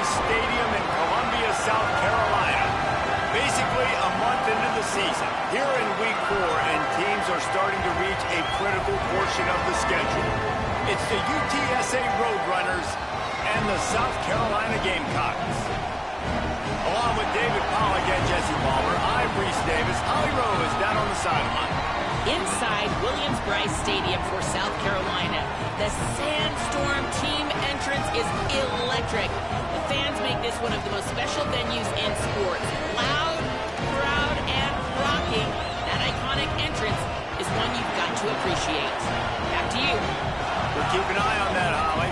Stadium in Columbia, South Carolina. Basically a month into the season, here in Week 4, and teams are starting to reach a critical portion of the schedule. It's the UTSA Roadrunners and the South Carolina Gamecocks. Along with David Pollack and Jesse Palmer, I'm Reese Davis. Holly Rowe is down on the sideline. Inside Williams-Brice Stadium for South Carolina, the Sandstorm team entrance is electric. The fans make this one of the most special venues in sports. Loud, proud, and rocking. That iconic entrance is one you've got to appreciate. Back to you. We'll keep an eye on that, Holly.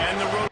And the road.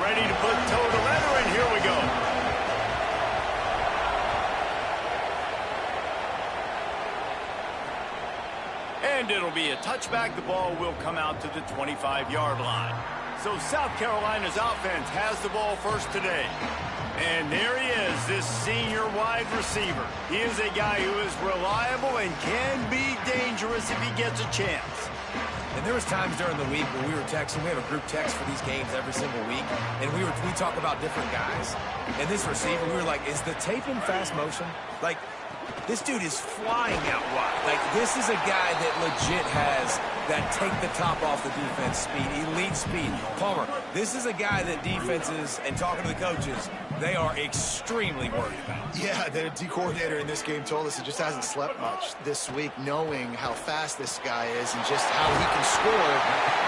Ready to put toe to leather, and here we go. And it'll be a touchback. The ball will come out to the 25-yard line. So South Carolina's offense has the ball first today. And there he is, this senior wide receiver. He is a guy who is reliable and can be dangerous if he gets a chance. And there was times during the week when we were texting. We have a group text for these games every single week, and we talk about different guys. And this receiver, we were like, is the tape in fast motion? Like, this dude is flying out wide. Like, this is a guy that legit has that take the top off the defense speed, elite speed. Palmer, this is a guy that defenses, and talking to the coaches, they are extremely worried about. Yeah, the D coordinator in this game told us he just hasn't slept much this week, knowing how fast this guy is and just how he can score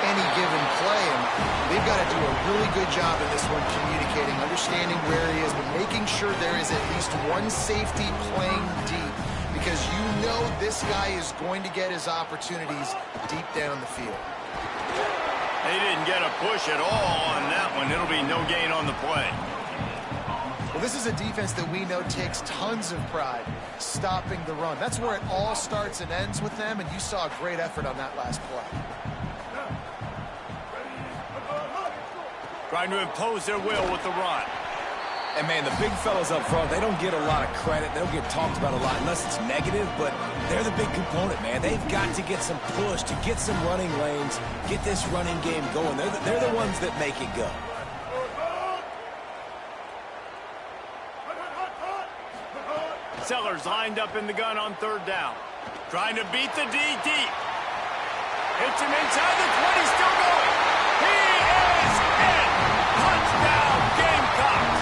any given play. And they've got to do a really good job in this one, communicating, understanding where he is, but making sure there is at least one safety playing deep, because you know this guy is going to get his opportunities deep down the field. They didn't get a push at all on that one. It'll be no gain on the play. Well, this is a defense that we know takes tons of pride stopping the run. That's where it all starts and ends with them, and you saw a great effort on that last play. trying to impose their will with the run. And, man, the big fellas up front, they don't get a lot of credit. They don't get talked about a lot unless it's negative, but they're the big component, man. They've got to get some push, to get some running lanes, get this running game going. They're the ones that make it go. Sellers lined up in the gun on third down. Trying to beat the D deep. Hits him inside the 20, still going. He is in. Touchdown, Gamecocks.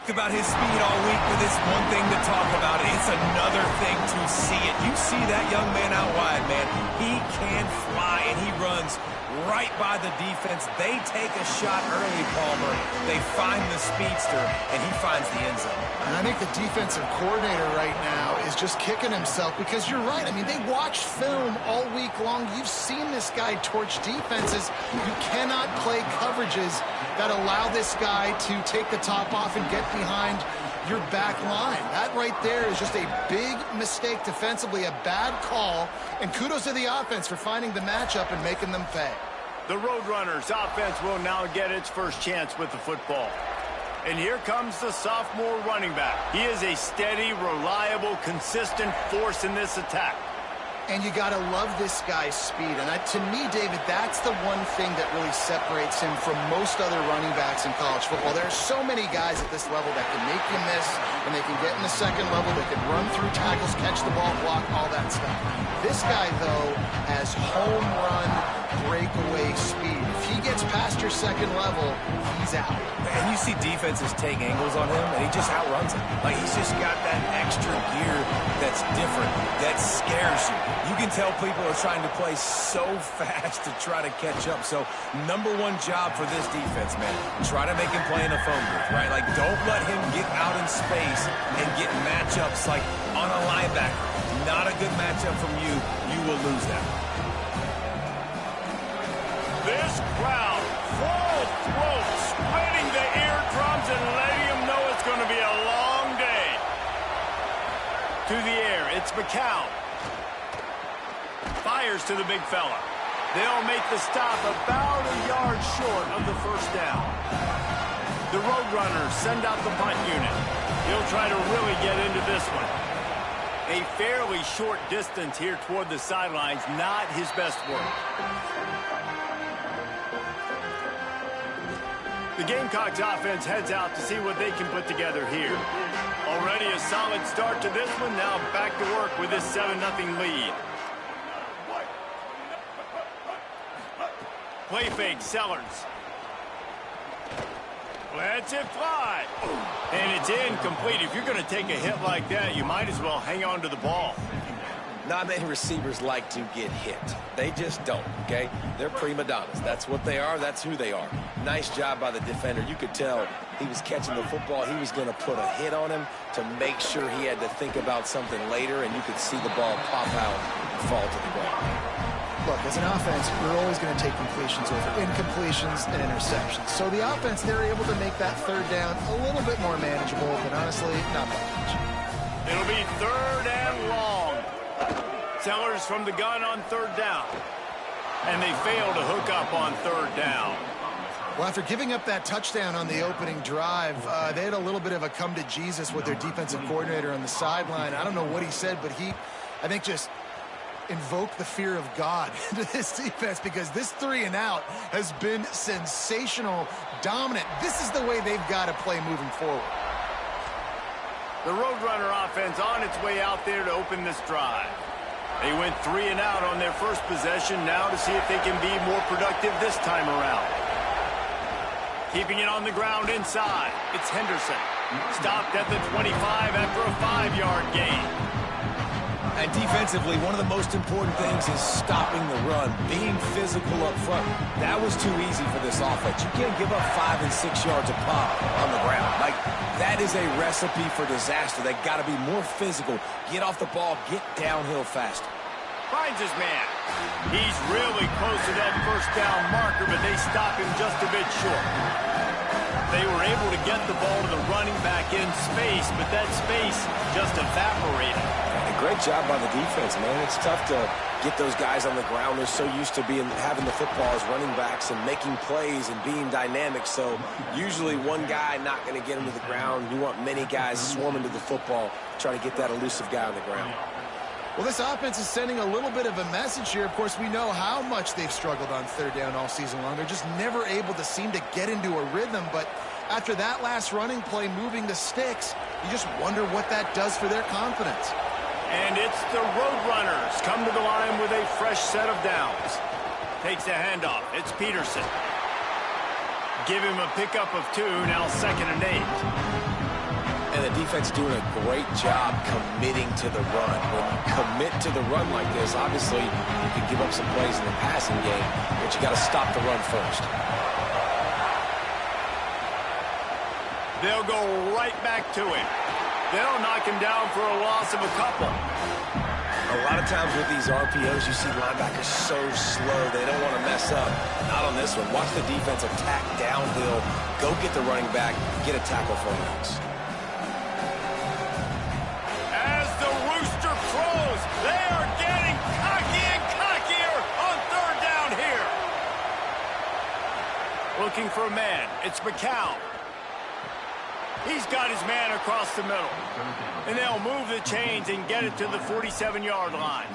About his speed all week, but it's one thing to talk about. It's another thing to see it. You see that young man out wide, man. He can fly, and he runs right by the defense. They take a shot early, Palmer. They find the speedster, and he finds the end zone. And I think the defensive coordinator right now is just kicking himself because you're right. I mean, they watched film all week long. You've seen this guy torch defenses. You cannot play coverages that allow this guy to take the top off and get behind your back line. That right there is just a big mistake defensively, a bad call, and kudos to the offense for finding the matchup and making them pay. The Roadrunners offense will now get its first chance with the football. And here comes the sophomore running back. He is a steady, reliable, consistent force in this attack. And you got to love this guy's speed. And to me, David, that's the one thing that really separates him from most other running backs in college football. There are so many guys at this level that can make you miss, and they can get in the second level, they can run through tackles, catch the ball, block, all that stuff. This guy, though, has home run breakaway speed. If he gets past your second level, he's out. And you see defenses take angles on him, and he just outruns them. Like, he's just got that extra gear that's different, that scares you. You can tell people are trying to play so fast to try to catch up. So, number one job for this defense, man, try to make him play in a phone booth, right? Like, don't let him get out in space and get matchups like on a linebacker. Not a good matchup from you. You will lose that. This crowd, full throat, spreading the eardrums and letting them know it's going to be a long day. To the air, it's McCown. Fires to the big fella. They'll make the stop about a yard short of the first down. The Roadrunners send out the punt unit. He'll try to really get into this one. A fairly short distance here toward the sidelines, not his best work. The Gamecocks offense heads out to see what they can put together here. Already a solid start to this one, now back to work with this 7-0 lead. Play fake, Sellers. Lets it fly. And it's incomplete. If you're going to take a hit like that, you might as well hang on to the ball. Not many receivers like to get hit. They just don't, okay? They're prima donnas. That's what they are. That's who they are. Nice job by the defender. You could tell he was catching the football. He was going to put a hit on him to make sure he had to think about something later, and you could see the ball pop out and fall to the ground. Look, as an offense, we're always going to take completions over incompletions and interceptions. So the offense, they're able to make that third down a little bit more manageable, but honestly, not by much. It'll be third and long. Sellers from the gun on third down. And they fail to hook up on third down. Well, after giving up that touchdown on the opening drive, they had a little bit of a come to Jesus with their defensive coordinator on the sideline. I don't know what he said, but he, I think, just invoke the fear of God into this defense because this 3-and-out has been sensational, dominant. This is the way they've got to play moving forward. The Roadrunner offense on its way out there to open this drive. They went 3-and-out on their first possession, now to see if they can be more productive this time around. Keeping it on the ground inside, it's Henderson. Stopped at the 25 after a 5-yard gain. And defensively, one of the most important things is stopping the run, being physical up front. That was too easy for this offense. You can't give up 5 and 6 yards a pop on the ground. Like, that is a recipe for disaster. They got to be more physical, get off the ball, get downhill faster. Finds his man. He's really close to that first down marker, but they stop him just a bit short. They were able to get the ball to the running back in space, but that space just evaporated. And great job by the defense, man. It's tough to get those guys on the ground. They're so used to having the football as running backs and making plays and being dynamic. So usually one guy not going to get him to the ground. You want many guys swarming to the football, trying to get that elusive guy on the ground. Well, this offense is sending a little bit of a message here. Of course, we know how much they've struggled on third down all season long. They're just never able to seem to get into a rhythm. But after that last running play, moving the sticks, you just wonder what that does for their confidence. And it's the Roadrunners come to the line with a fresh set of downs. Takes a handoff. It's Peterson. Give him a pickup of 2, now 2nd and 8. And the defense doing a great job committing to the run. When you commit to the run like this, obviously you can give up some plays in the passing game, but you got to stop the run first. They'll go right back to him. They'll knock him down for a loss of a couple. A lot of times with these RPOs, you see linebackers so slow, they don't want to mess up. Not on this one. Watch the defense attack downhill, go get the running back, get a tackle for a loss. They are getting cocky and cockier on third down here. Looking for a man. It's McCown. He's got his man across the middle. And they'll move the chains and get it to the 47-yard line.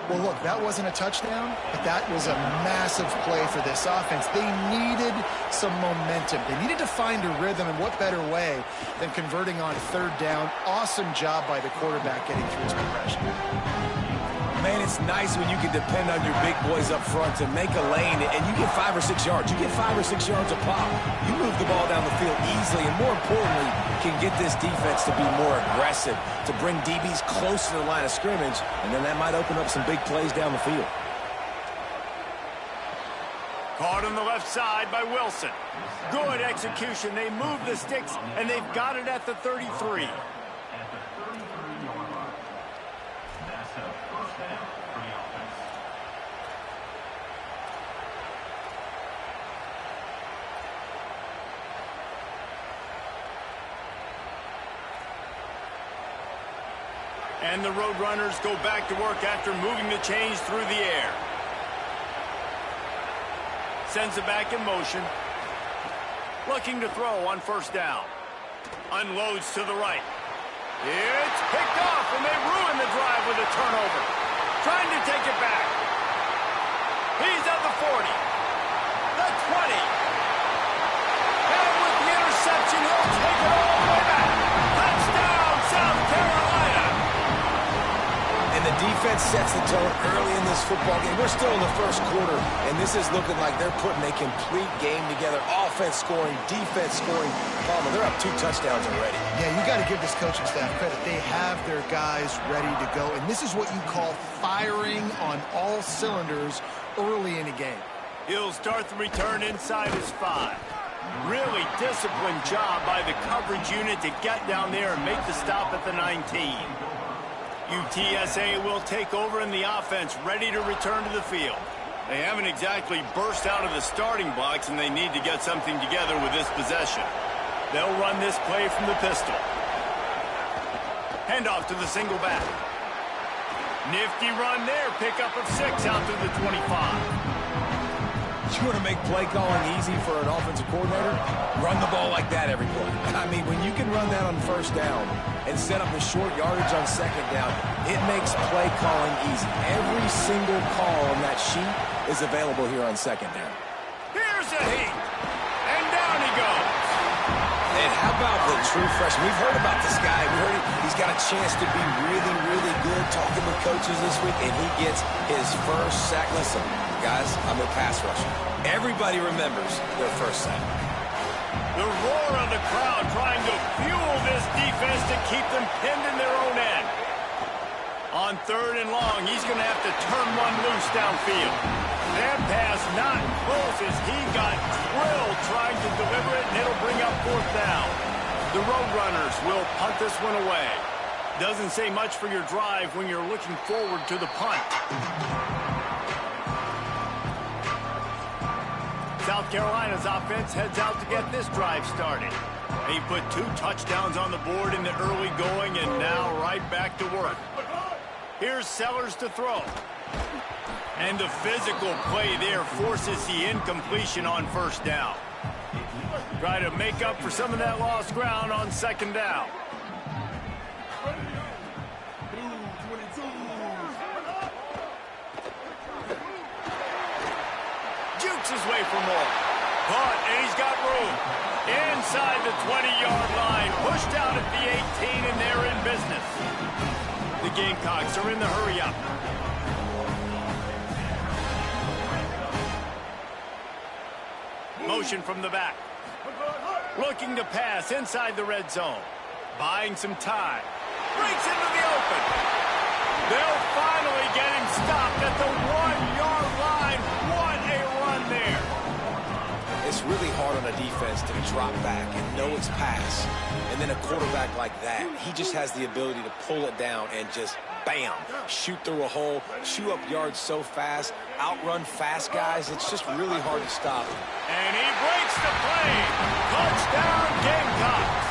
Well, look, that wasn't a touchdown, but that was a massive play for this offense. They needed some momentum. They needed to find a rhythm, and what better way than converting on third down. Awesome job by the quarterback getting through his progression. Man, it's nice when you can depend on your big boys up front to make a lane, and you get 5 or 6 yards. You get 5 or 6 yards a pop. You move the ball down the field easily, and more importantly, can get this defense to be more aggressive, to bring DBs close to the line of scrimmage, and then that might open up some big plays down the field. Caught on the left side by Wilson. Good execution. They move the sticks, and they've got it at the 33. And the Roadrunners go back to work after moving the chains through the air. Sends it back in motion. Looking to throw on first down. Unloads to the right. It's picked off, and they ruin the drive with a turnover. Trying to take it back. He's at the 40. The 20. And with the interception, he'll take it all the way back. Touchdown, South Carolina. And the defense sets the tone early in this football game. We're still in the first quarter, and this is looking like they're putting a complete game together. Offense scoring, defense scoring. Palmer, they're up 2 touchdowns already. Yeah, you got to give this coaching staff credit. They have their guys ready to go, and this is what you call firing on all cylinders early in a game. He'll start the return inside his 5. Really disciplined job by the coverage unit to get down there and make the stop at the 19. UTSA will take over in the offense, ready to return to the field. They haven't exactly burst out of the starting blocks, and they need to get something together with this possession. They'll run this play from the pistol. Handoff to the single back. Nifty run there. Pickup of 6 out to the 25. You want to make play calling easy for an offensive coordinator? Run the ball like that every play. I mean, when you can run that on first down and set up the short yardage on second down, it makes play calling easy. Every single call on that sheet is available here on second down. Here's a heat. And down he goes. And how about the true freshman? We've heard about this guy. We heard he's got a chance to be really, really good talking with coaches this week, and he gets his first sack. Listen, guys, I'm a pass rusher. Everybody remembers their first sack. The roar of the crowd trying to fuel this defense to keep them pinned in their own end. On third and long, he's going to have to turn one loose downfield. That pass not close as he got drilled trying to deliver it, and it'll bring up 4th down. The Roadrunners will punt this one away. Doesn't say much for your drive when you're looking forward to the punt. South Carolina's offense heads out to get this drive started. He put 2 touchdowns on the board in the early going and now right back to work. Here's Sellers to throw. And the physical play there forces the incompletion on first down. Try to make up for some of that lost ground on second down. Jukes his way for more. Caught, and he's got room. Inside the 20-yard line. Pushed out at the 18, and they're in business. The Gamecocks are in the hurry-up. Motion from the back. Looking to pass inside the red zone. Buying some time. Breaks into the open. They'll finally get him stopped at the 1-yard line. What a run there. It's really hard on a defense to drop back and know it's pass. And then a quarterback like that, he just has the ability to pull it down and just, bam, shoot through a hole, chew up yards so fast, outrun fast guys. It's just really hard to stop. And he breaks the play. Touchdown, Gamecocks.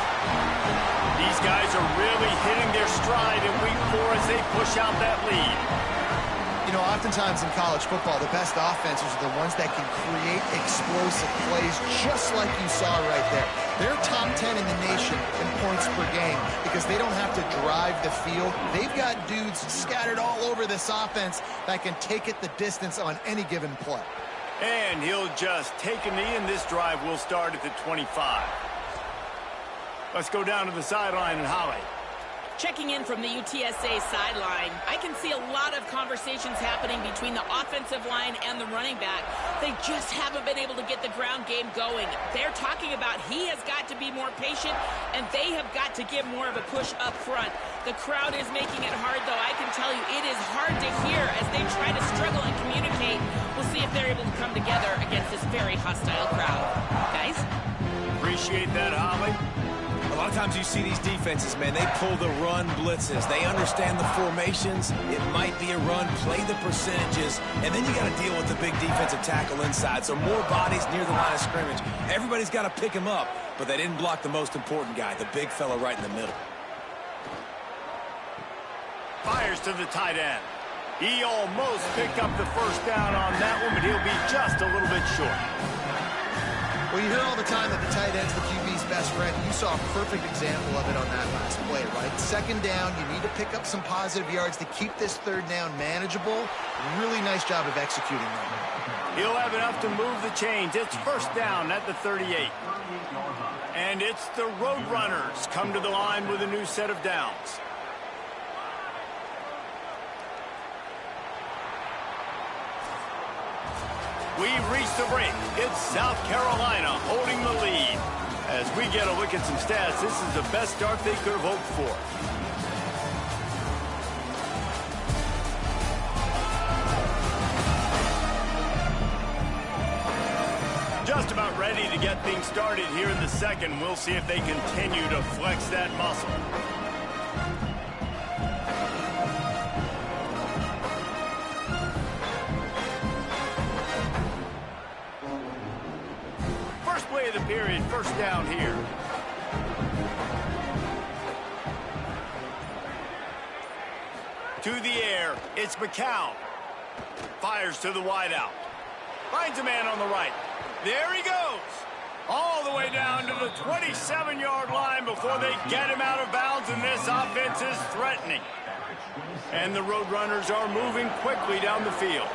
These guys are really hitting their stride in week 4 as they push out that lead. You know, oftentimes in college football, the best offenses are the ones that can create explosive plays just like you saw right there. They're top 10 in the nation in points per game because they don't have to drive the field. They've got dudes scattered all over this offense that can take it the distance on any given play. And he'll just take a knee, and this drive will start at the 25. Let's go down to the sideline and Holly. Checking in from the UTSA sideline, I can see a lot of conversations happening between the offensive line and the running back. They just haven't been able to get the ground game going. They're talking about he has got to be more patient, and they have got to give more of a push up front. The crowd is making it hard, though. I can tell you it is hard to hear as they try to struggle and communicate. We'll see if they're able to come together against this very hostile crowd. Guys? Appreciate that, Holly. A lot of times you see these defenses, man, they pull the run blitzes. They understand the formations. It might be a run, play the percentages, and then you got to deal with the big defensive tackle inside. So more bodies near the line of scrimmage. Everybody's got to pick him up, but they didn't block the most important guy, the big fella right in the middle. Fires to the tight end. He almost picked up the first down on that one, but he'll be just a little bit short. Well, you hear all the time that the tight end's the QB's best friend. You saw a perfect example of it on that last play, right? Second down, you need to pick up some positive yards to keep this third down manageable. Really nice job of executing that. He'll have enough to move the chains. It's first down at the 38. And it's the Roadrunners come to the line with a new set of downs. We've reached the break. It's South Carolina holding the lead. As we get a look at some stats, this is the best start they could have hoped for. Just about ready to get things started here in the second. We'll see if they continue to flex that muscle. Play of the period, first down here. To the air, it's McCown. Fires to the wideout. Finds a man on the right. There he goes. All the way down to the 27-yard line before they get him out of bounds, and this offense is threatening. And the Roadrunners are moving quickly down the field.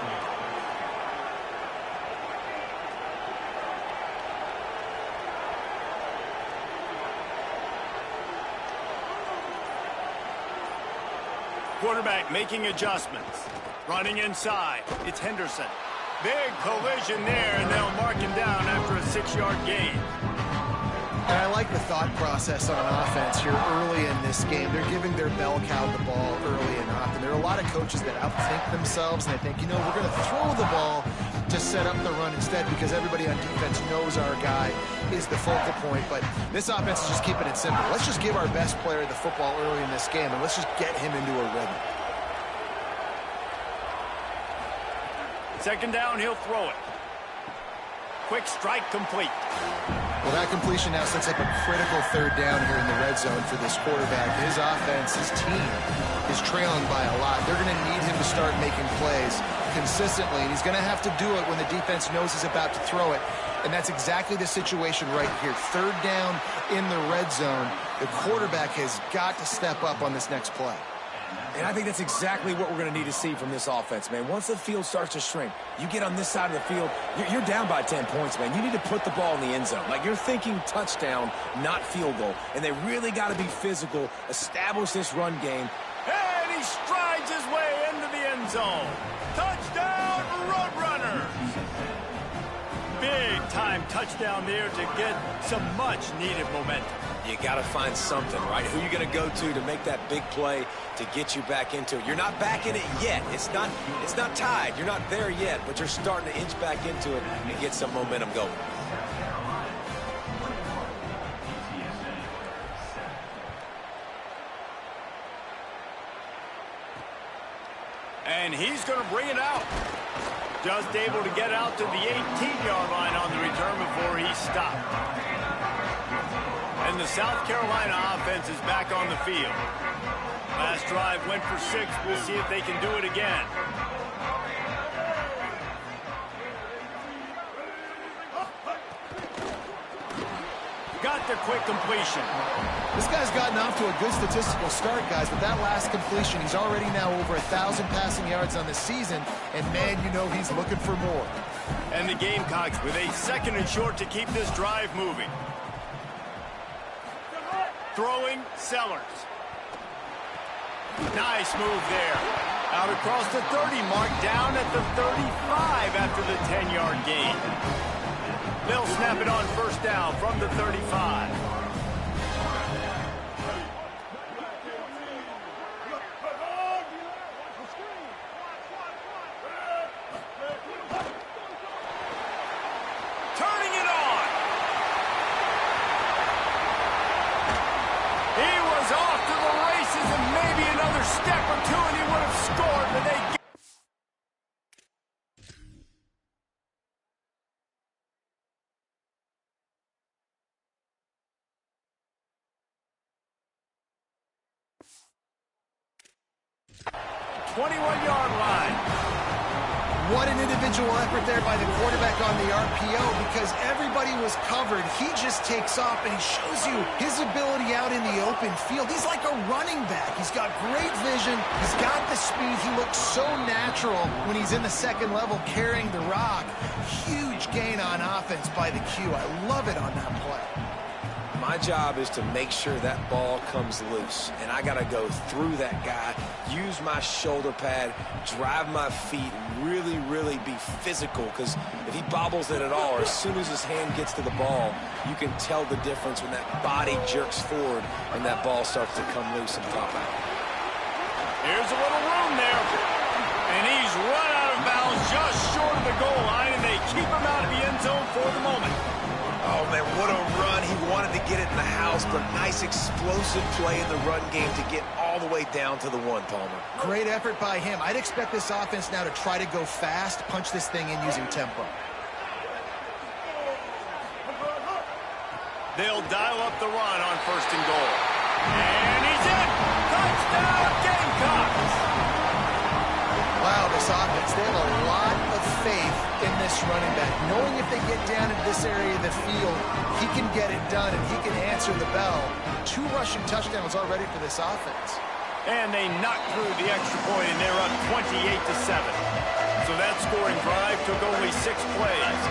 Quarterback making adjustments. Running inside. It's Henderson. Big collision there, and they'll mark him down after a 6-yard gain. And I like the thought process on offense here early in this game. They're giving their bell cow the ball early and often. There are a lot of coaches that outthink themselves, and they think, you know, we're going to throw the ball to set up the run instead because everybody on defense knows our guy is the focal point. But this offense is just keeping it simple. Let's just give our best player the football early in this game, and let's just get him into a rhythm. Second down, he'll throw it. Quick strike complete. Well, that completion now sets up a critical third down here in the red zone for this quarterback. His offense, his team, is trailing by a lot. They're going to need him to start making plays consistently, and he's going to have to do it when the defense knows he's about to throw it. And that's exactly the situation right here. Third down in the red zone. The quarterback has got to step up on this next play. And I think that's exactly what we're going to need to see from this offense, man. Once the field starts to shrink, you get on this side of the field, you're down by 10 points, man. You need to put the ball in the end zone. Like, you're thinking touchdown, not field goal. And they really got to be physical, establish this run game. And he strides his way into the end zone. Touchdown, Roadrunners! Big-time touchdown there to get some much-needed momentum. You got to find something, right? Who you going to go to make that big play to get you back into it? You're not back in it yet. It's not tied. You're not there yet, but you're starting to inch back into it and get some momentum going. And he's going to bring it out. Just able to get out to the 18-yard line on the return before he stopped. And the South Carolina offense is back on the field. Last drive went for 6. We'll see if they can do it again. Got the quick completion. This guy's gotten off to a good statistical start, guys. With that last completion, he's already now over 1,000 passing yards on the season. And, man, you know he's looking for more. And the Gamecocks with a second and short to keep this drive moving. Throwing, Sellers. Nice move there. Out across the 30 mark, down at the 35 after the 10-yard gain. They'll snap it on first down from the 35. Turning it on. He was off to the races and maybe another step or two and he would have scored, but they 21-yard line. What an individual effort there by the quarterback on the RPO because everybody was covered. He just takes off and he shows you his ability out in the open field. He's like a running back. He's got great vision. He's got the speed. He looks so natural when he's in the second level carrying the rock. Huge gain on offense by the Q. I love it on that play. My job is to make sure that ball comes loose, and I got to go through that guy, use my shoulder pad, drive my feet, really, really be physical, because if he bobbles it at all, or as soon as his hand gets to the ball, you can tell the difference when that body jerks forward and that ball starts to come loose and pop out. Here's a little room there, and he's run out of bounds just short of the goal line, and they keep him out of the end zone for the moment. Oh, man, what a run. He wanted to get it in the house, but nice explosive play in the run game to get all the way down to the 1, Palmer. Great effort by him. I'd expect this offense now to try to go fast, punch this thing in using tempo. They'll dial up the run on first and goal. And he's in! Touchdown, Gamecocks! Wow, this offense, they have a lot of faith in this running back. Knowing if they get down into this area of the field, he can get it done and he can answer the bell. 2 rushing touchdowns already for this offense. And they knocked through the extra point, and they're up 28-7. So that scoring drive took only 6 plays,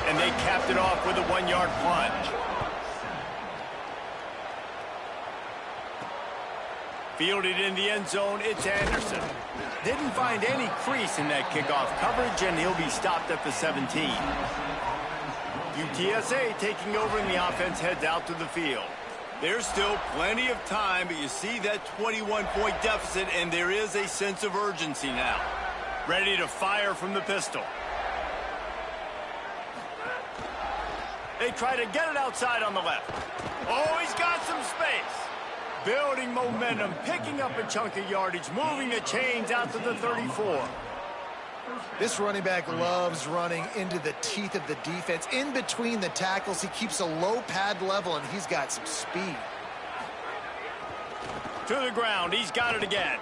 and they capped it off with a 1-yard plunge. Fielded in the end zone, it's Anderson. Didn't find any crease in that kickoff coverage, and he'll be stopped at the 17. UTSA taking over, and the offense heads out to the field. There's still plenty of time, but you see that 21-point deficit, and there is a sense of urgency now. Ready to fire from the pistol. They try to get it outside on the left. Oh, he's got some space. Building momentum, picking up a chunk of yardage, moving the chains out to the 34. This running back loves running into the teeth of the defense. In between the tackles, he keeps a low pad level, and he's got some speed. To the ground, he's got it again.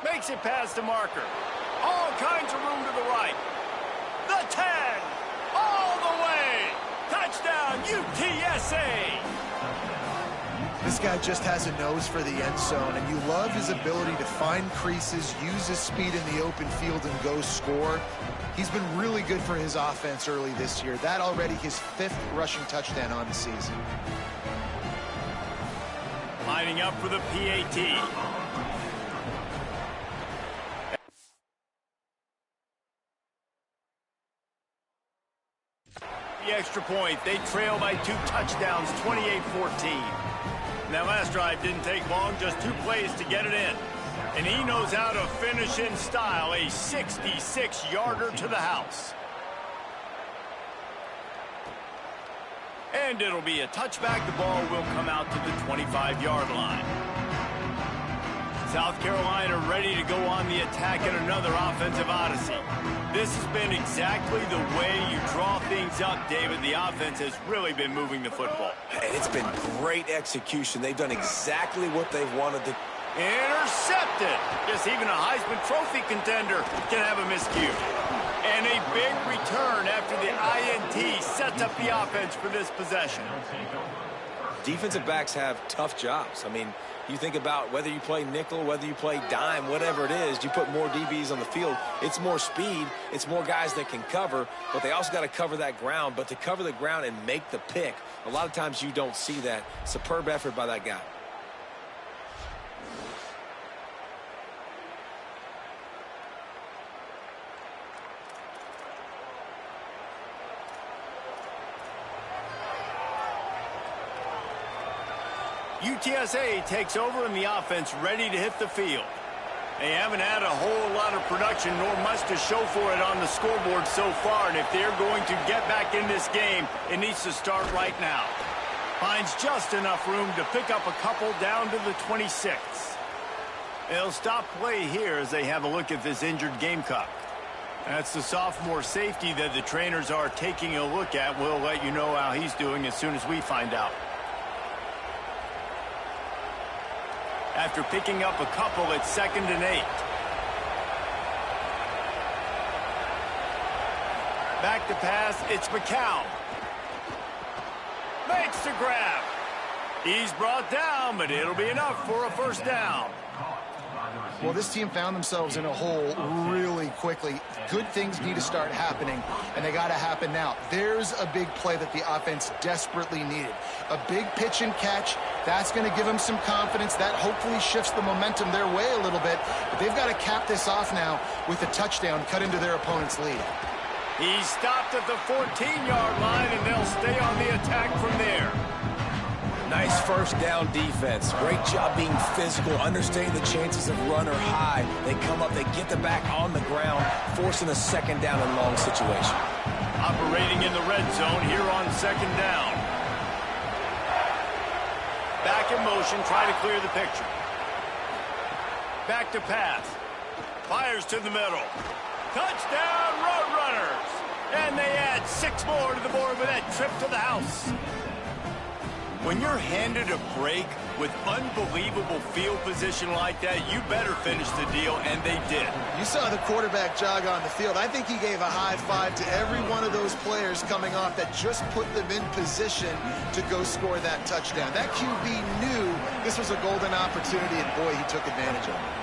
Makes it past the marker. All kinds of room to the right. The 10, all the way. Touchdown, UTSA. This guy just has a nose for the end zone, and you love his ability to find creases, use his speed in the open field, and go score. He's been really good for his offense early this year. That already his 5th rushing touchdown on the season. Lining up for the PAT. The extra point. They trail by 2 touchdowns, 28-14. That last drive didn't take long, just 2 plays to get it in. And he knows how to finish in style, a 66-yarder to the house. And it'll be a touchback. The ball will come out to the 25-yard line. South Carolina ready to go on the attack in another offensive odyssey. This has been exactly the way you draw things up, David. The offense has really been moving the football. And it's been great execution. They've done exactly what they've wanted to. Intercepted. Guess even a Heisman Trophy contender can have a miscue. And a big return after the INT sets up the offense for this possession. Defensive backs have tough jobs. I mean, you think about whether you play nickel, whether you play dime, whatever it is, you put more DBs on the field. It's more speed. It's more guys that can cover, but they also got to cover that ground. But to cover the ground and make the pick, a lot of times you don't see that. Superb effort by that guy. UTSA takes over in the offense, ready to hit the field. They haven't had a whole lot of production, nor much to show for it on the scoreboard so far. And if they're going to get back in this game, it needs to start right now. Finds just enough room to pick up a couple down to the 26. They'll stop play here as they have a look at this injured Gamecock. That's the sophomore safety that the trainers are taking a look at. We'll let you know how he's doing as soon as we find out. After picking up a couple, it's 2nd and 8. Back to pass, it's McCown. Makes the grab. He's brought down, but it'll be enough for a first down. Well, this team found themselves in a hole really quickly. Good things need to start happening, and they got to happen now. There's a big play that the offense desperately needed. A big pitch and catch. That's going to give them some confidence. That hopefully shifts the momentum their way a little bit. But they've got to cap this off now with a touchdown cut into their opponent's lead. He's stopped at the 14-yard line, and they'll stay on the attack from there. Nice first down defense. Great job being physical, understanding the chances of run or high. They come up, they get the back on the ground, forcing a 2nd down and long situation. Operating in the red zone here on 2nd down. Back in motion, try to clear the picture. Back to pass. Fires to the middle. Touchdown, Roadrunners! And they add 6 more to the board with that trip to the house. When you're handed a break with unbelievable field position like that, you better finish the deal, and they did. You saw the quarterback jog on the field. I think he gave a high five to every one of those players coming off that just put them in position to go score that touchdown. That QB knew this was a golden opportunity, and boy, he took advantage of it.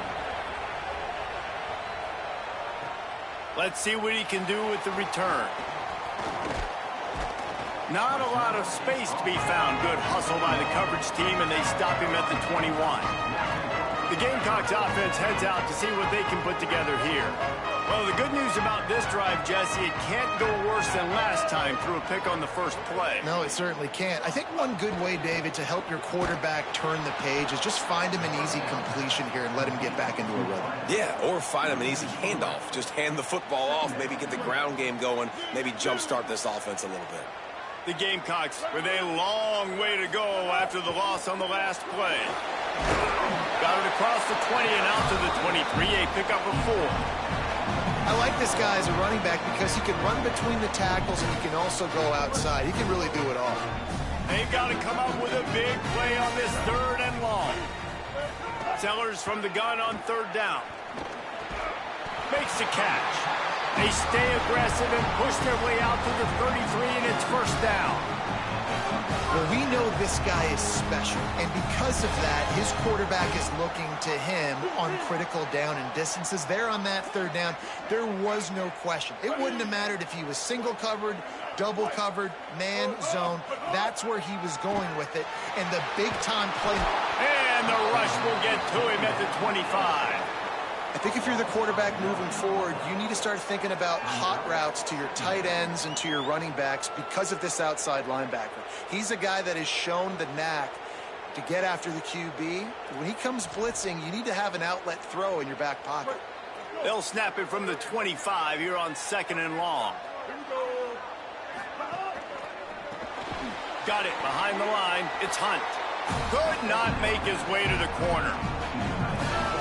Let's see what he can do with the return. Not a lot of space to be found. Good hustle by the coverage team, and they stop him at the 21. The Gamecocks offense heads out to see what they can put together here. Well, the good news about this drive, Jesse, it can't go worse than last time through a pick on the first play. No, it certainly can't. I think one good way, David, to help your quarterback turn the page is just find him an easy completion here and let him get back into a rhythm. Yeah, or find him an easy handoff. Just hand the football off, maybe get the ground game going, maybe jumpstart this offense a little bit. The Gamecocks with a long way to go after the loss on the last play. Got it across the 20 and out to the 23, a pickup of 4. I like this guy as a running back because he can run between the tackles and he can also go outside. He can really do it all. They've got to come up with a big play on this 3rd and long. Sellers from the gun on 3rd down. Makes the catch. They stay aggressive and push their way out to the 33, and it's 1st down. Well, we know this guy is special, and because of that, his quarterback is looking to him on critical down and distances. There on that 3rd down, there was no question. It wouldn't have mattered if he was single covered, double covered, man, zone. That's where he was going with it, and the big-time play. And the rush will get to him at the 25. I think if you're the quarterback moving forward, you need to start thinking about hot routes to your tight ends and to your running backs because of this outside linebacker. He's a guy that has shown the knack to get after the QB. When he comes blitzing, you need to have an outlet throw in your back pocket. They'll snap it from the 25 here on 2nd and long. Got it behind the line. It's Hunt. Could not make his way to the corner.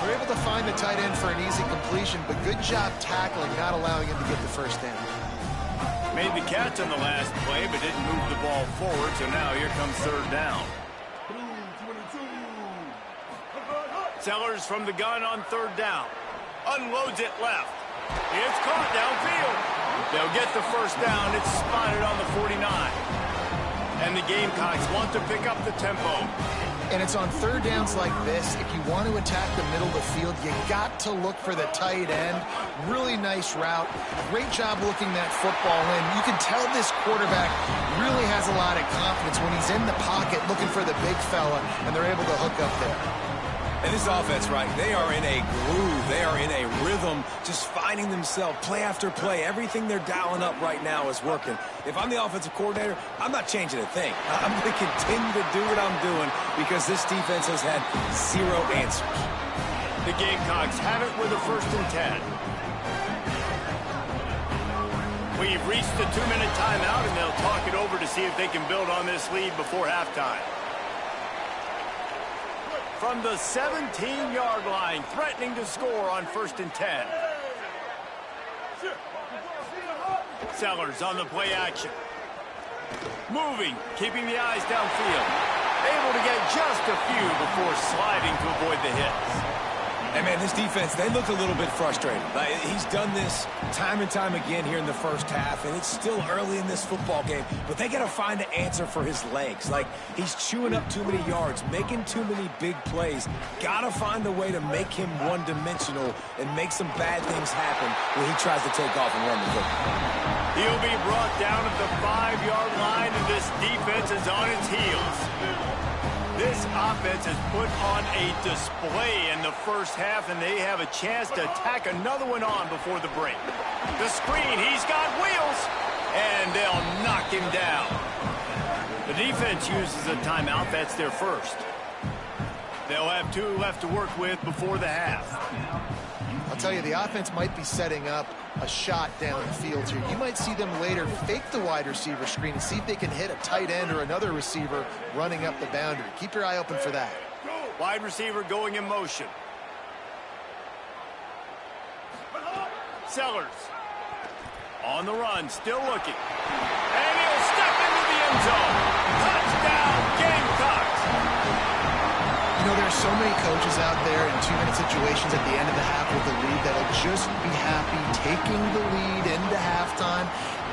They're able to find the tight end for an easy completion, but good job tackling, not allowing him to get the 1st down. Made the catch on the last play, but didn't move the ball forward, so now here comes 3rd down. Sellers from the gun on 3rd down. Unloads it left. It's caught downfield. They'll get the 1st down. It's spotted on the 49. And the Gamecocks want to pick up the tempo. And it's on 3rd downs like this. If you want to attack the middle of the field, you got to look for the tight end. Really nice route. Great job looking that football in. You can tell this quarterback really has a lot of confidence when he's in the pocket looking for the big fella, and they're able to hook up there. And this offense, right, they are in a groove. They are in a rhythm, just finding themselves play after play. Everything they're dialing up right now is working. If I'm the offensive coordinator, I'm not changing a thing. I'm going to continue to do what I'm doing because this defense has had 0 answers. The Gamecocks have it with a 1st and 10. We've reached the 2-minute timeout, and they'll talk it over to see if they can build on this lead before halftime. From the 17-yard line, threatening to score on 1st and 10. Sellers on the play action. Moving, keeping the eyes downfield. Able to get just a few before sliding to avoid the hits. Hey, man, this defense, they look a little bit frustrated. He's done this time and time again here in the 1st half, and it's still early in this football game, but they got to find an answer for his legs. He's chewing up too many yards, making too many big plays. Got to find a way to make him one-dimensional and make some bad things happen when he tries to take off and run the football. He'll be brought down at the 5-yard line, and this defense is on its heels. This offense has put on a display in the 1st half, and they have a chance to tack another one on before the break. The screen, he's got wheels, and they'll knock him down. The defense uses a timeout. That's their 1st. They'll have 2 left to work with before the half. I'll tell you, the offense might be setting up a shot down the field here. You might see them later fake the wide receiver screen and see if they can hit a tight end or another receiver running up the boundary. Keep your eye open for that. Wide receiver going in motion. Sellers on the run, still looking. And he'll step into the end zone. Touchdown, Gamecocks! You know, there's so many coaches out there in 2-minute situations at the end of the half with the lead that'll just be happy taking the lead into halftime.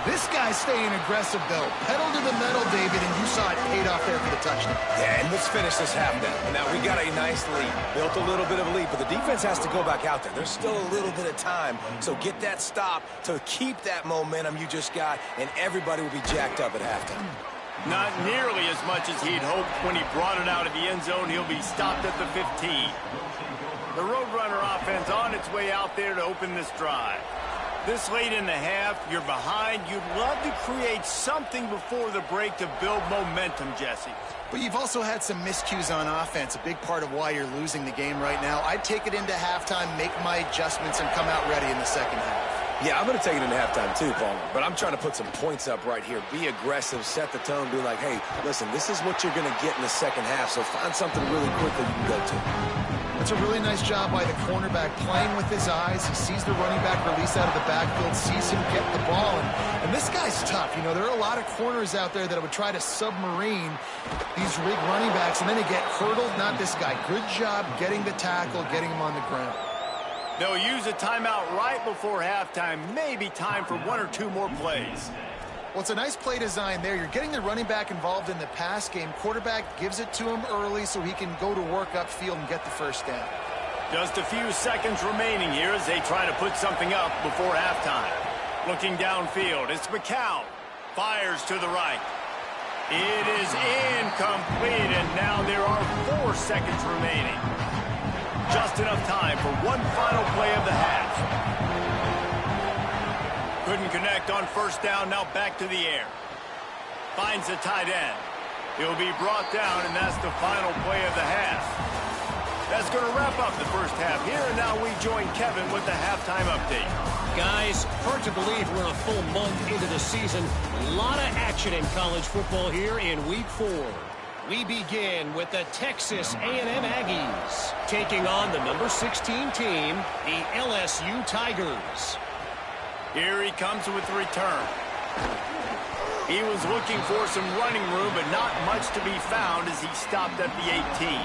This guy's staying aggressive, though. Pedal to the metal, David, and you saw it paid off there for the touchdown. Yeah, and let's finish this half now. Now, we got a nice lead. Built a little bit of a lead, but the defense has to go back out there. There's still a little bit of time, so get that stop to keep that momentum you just got, and everybody will be jacked up at halftime. Not nearly as much as he'd hoped when he brought it out of the end zone. He'll be stopped at the 15. The Roadrunner offense on its way out there to open this drive. This late in the half, you're behind. You'd love to create something before the break to build momentum, Jesse. But you've also had some miscues on offense, a big part of why you're losing the game right now. I'd take it into halftime, make my adjustments, and come out ready in the 2nd half. Yeah, I'm going to take it into halftime too, Paul. But I'm trying to put some points up right here. Be aggressive, set the tone, be like, hey, listen, this is what you're going to get in the second half, so find something really quick that you can go to. It's a really nice job by the cornerback playing with his eyes. He sees the running back release out of the backfield, sees him get the ball. And this guy's tough. You know, there are a lot of corners out there that would try to submarine these big running backs, and then they get hurdled. Not this guy. Good job getting the tackle, getting him on the ground. They'll use a timeout right before halftime. Maybe time for one or two more plays. Well, it's a nice play design there. You're getting the running back involved in the pass game. Quarterback gives it to him early so he can go to work upfield and get the first down. Just a few seconds remaining here as they try to put something up before halftime. Looking downfield, it's McCown. Fires to the right. It is incomplete, and now there are 4 seconds remaining. Just enough time for one final play of the half. Couldn't connect on first down, now back to the air. Finds the tight end. He'll be brought down, and that's the final play of the half. That's going to wrap up the first half here, and now we join Kevin with the halftime update. Guys, hard to believe we're a full month into the season. A lot of action in college football here in Week 4. We begin with the Texas A&M Aggies taking on the number 16 team, the LSU Tigers. Here he comes with the return. He was looking for some running room, but not much to be found as he stopped at the 18.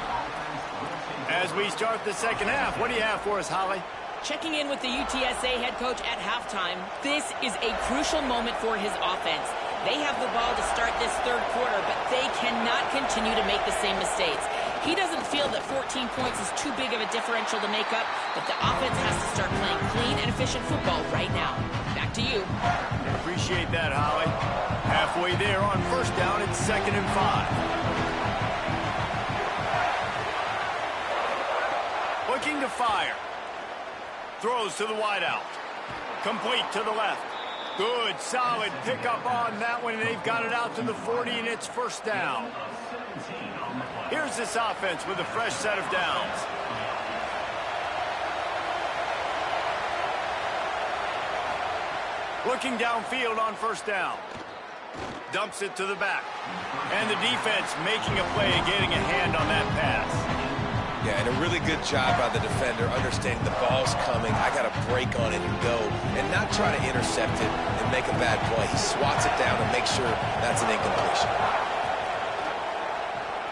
As we start the second half, what do you have for us, Holly? Checking in with the UTSA head coach at halftime, this is a crucial moment for his offense. They have the ball to start this third quarter, but they cannot continue to make the same mistakes. He doesn't feel that 14 points is too big of a differential to make up, but the offense has to start playing clean and efficient football right now. Back to you. Appreciate that, Holly. Halfway there on first down, it's 2nd and 5. Looking to fire. Throws to the wideout. Complete to the left. Good, solid pickup on that one, and they've got it out to the 40, and it's first down. Here's this offense with a fresh set of downs. Looking downfield on first down. Dumps it to the back. And the defense making a play and getting a hand on that pass. Yeah, and a really good job by the defender understanding the ball's coming. I got to break on it and go and not try to intercept it and make a bad play. He swats it down and makes sure that's an incompletion.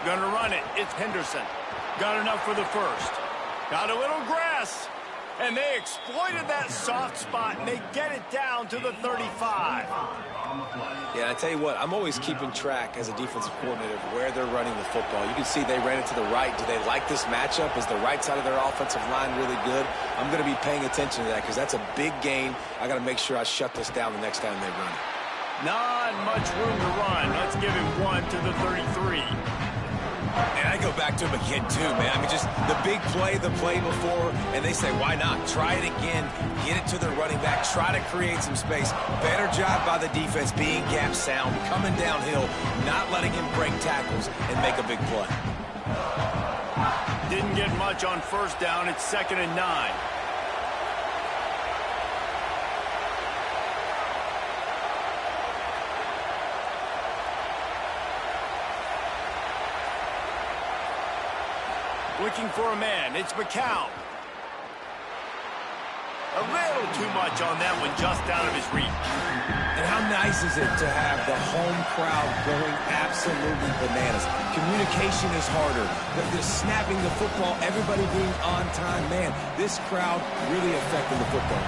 Gonna run it. It's Henderson. Got enough for the first. Got a little grass. And they exploited that soft spot, and they get it down to the 35. Yeah, I tell you what, I'm always keeping track as a defensive coordinator of where they're running the football. You can see they ran it to the right. Do they like this matchup? Is the right side of their offensive line really good? I'm going to be paying attention to that because that's a big gain. I got to make sure I shut this down the next time they run it. Not much room to run. Let's give him one to the 33. And I go back to him again, too, man. I mean, just the big play, the play before, and they say, why not? Try it again. Get it to the running back. Try to create some space. Better job by the defense being gap sound, coming downhill, not letting him break tackles and make a big play. Didn't get much on first down. It's 2nd and 9. Looking for a man. It's McCown. A little too much on that one, just out of his reach. And how nice is it to have the home crowd going absolutely bananas? Communication is harder. The snapping the football, everybody being on time. Man, this crowd really affecting the football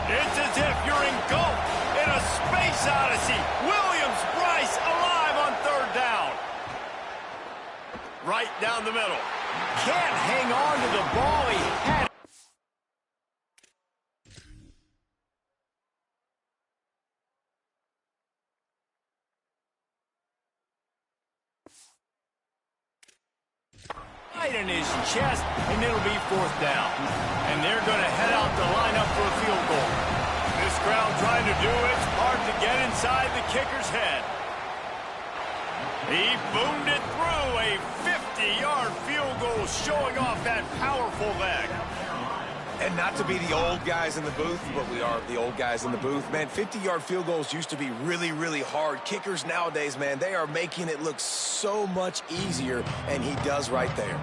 game. It's as if you're engulfed in a space odyssey. Williams-Brice alive on third down. Right down the middle. Can't hang on to the ball. He had it. Right in his chest, and it'll be 4th down. And they're going to head out to line up for a field goal. This crowd trying to do its part to get inside the kicker's head. He boomed it through, a 50-yard field goal showing off that powerful leg. And not to be the old guys in the booth, but we are the old guys in the booth. Man, 50-yard field goals used to be really, really hard. Kickers nowadays, man, they are making it look so much easier, and he does right there.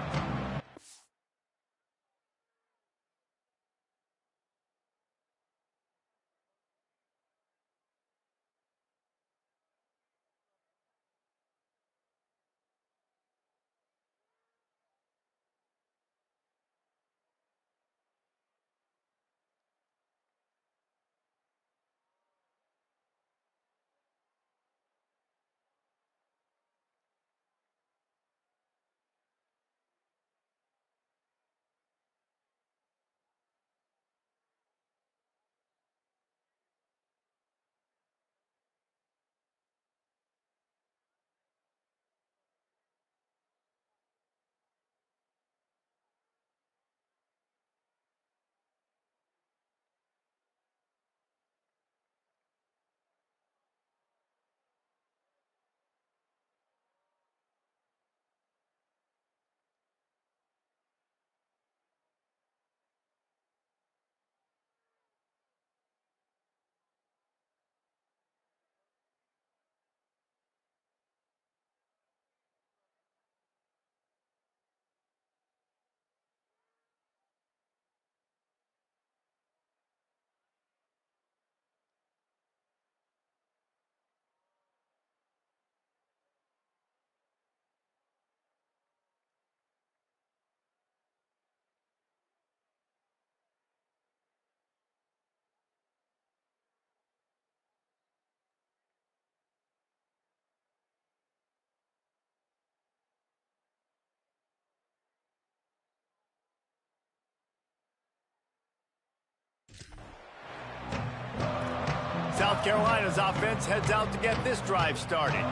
South Carolina's offense heads out to get this drive started.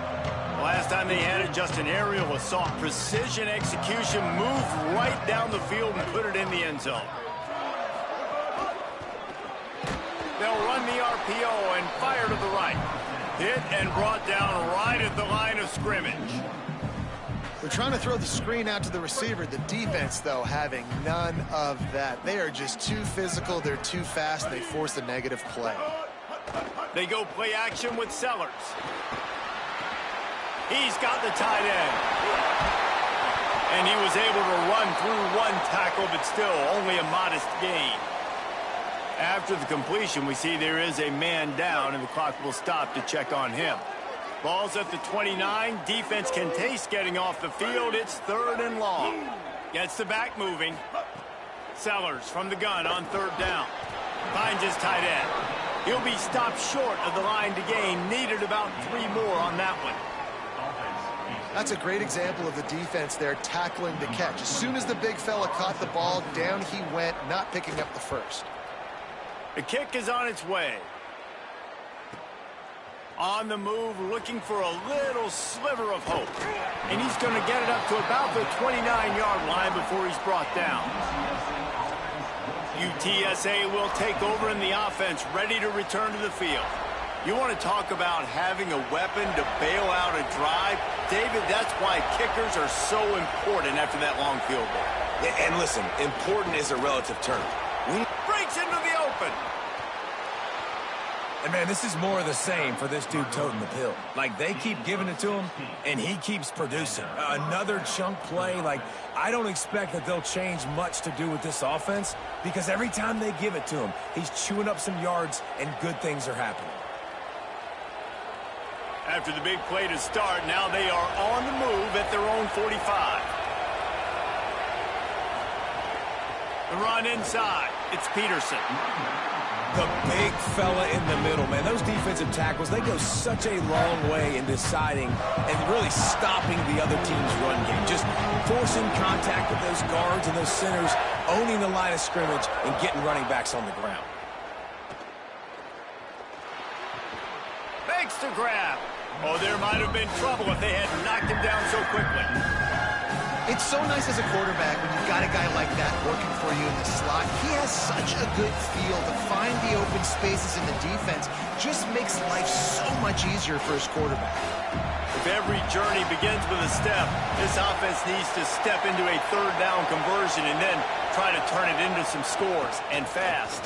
Last time they had it, just an aerial assault. Precision execution, moved right down the field and put it in the end zone. They'll run the RPO and fire to the right. Hit and brought down right at the line of scrimmage. They're trying to throw the screen out to the receiver. The defense, though, having none of that. They are just too physical. They're too fast. And they force a negative play. They go play action with Sellers. He's got the tight end. And he was able to run through one tackle, but still only a modest gain. After the completion, we see there is a man down, and the clock will stop to check on him. Ball's at the 29. Defense can taste getting off the field. It's 3rd and long. Gets the back moving. Sellers from the gun on 3rd down. Finds his tight end. He'll be stopped short of the line to gain. Needed about 3 more on that one. That's a great example of the defense there tackling the catch. As soon as the big fella caught the ball, down he went, not picking up the first. The kick is on its way. On the move, looking for a little sliver of hope. And he's going to get it up to about the 29-yard line before he's brought down. UTSA will take over in the offense, ready to return to the field. You want to talk about having a weapon to bail out a drive? David, that's why kickers are so important after that long field goal. Yeah, and listen, important is a relative term. Breaks into the open. And, man, this is more of the same for this dude toting the pill. Like, they keep giving it to him, and he keeps producing. Another chunk play. Like, I don't expect that they'll change much to do with this offense because every time they give it to him, he's chewing up some yards, and good things are happening. After the big play to start, now they are on the move at their own 45. The run inside. It's Peterson. The big fella in the middle, man. Those defensive tackles, they go such a long way in deciding and really stopping the other team's run game. Just forcing contact with those guards and those centers, owning the line of scrimmage, and getting running backs on the ground. Makes the grab. Oh, there might have been trouble if they had knocked him down so quickly. It's so nice as a quarterback when you've got a guy like that working for you in the slot. He has such a good feel to find the open spaces in the defense. Just makes life so much easier for his quarterback. If every journey begins with a step, this offense needs to step into a 3rd down conversion and then try to turn it into some scores, and fast.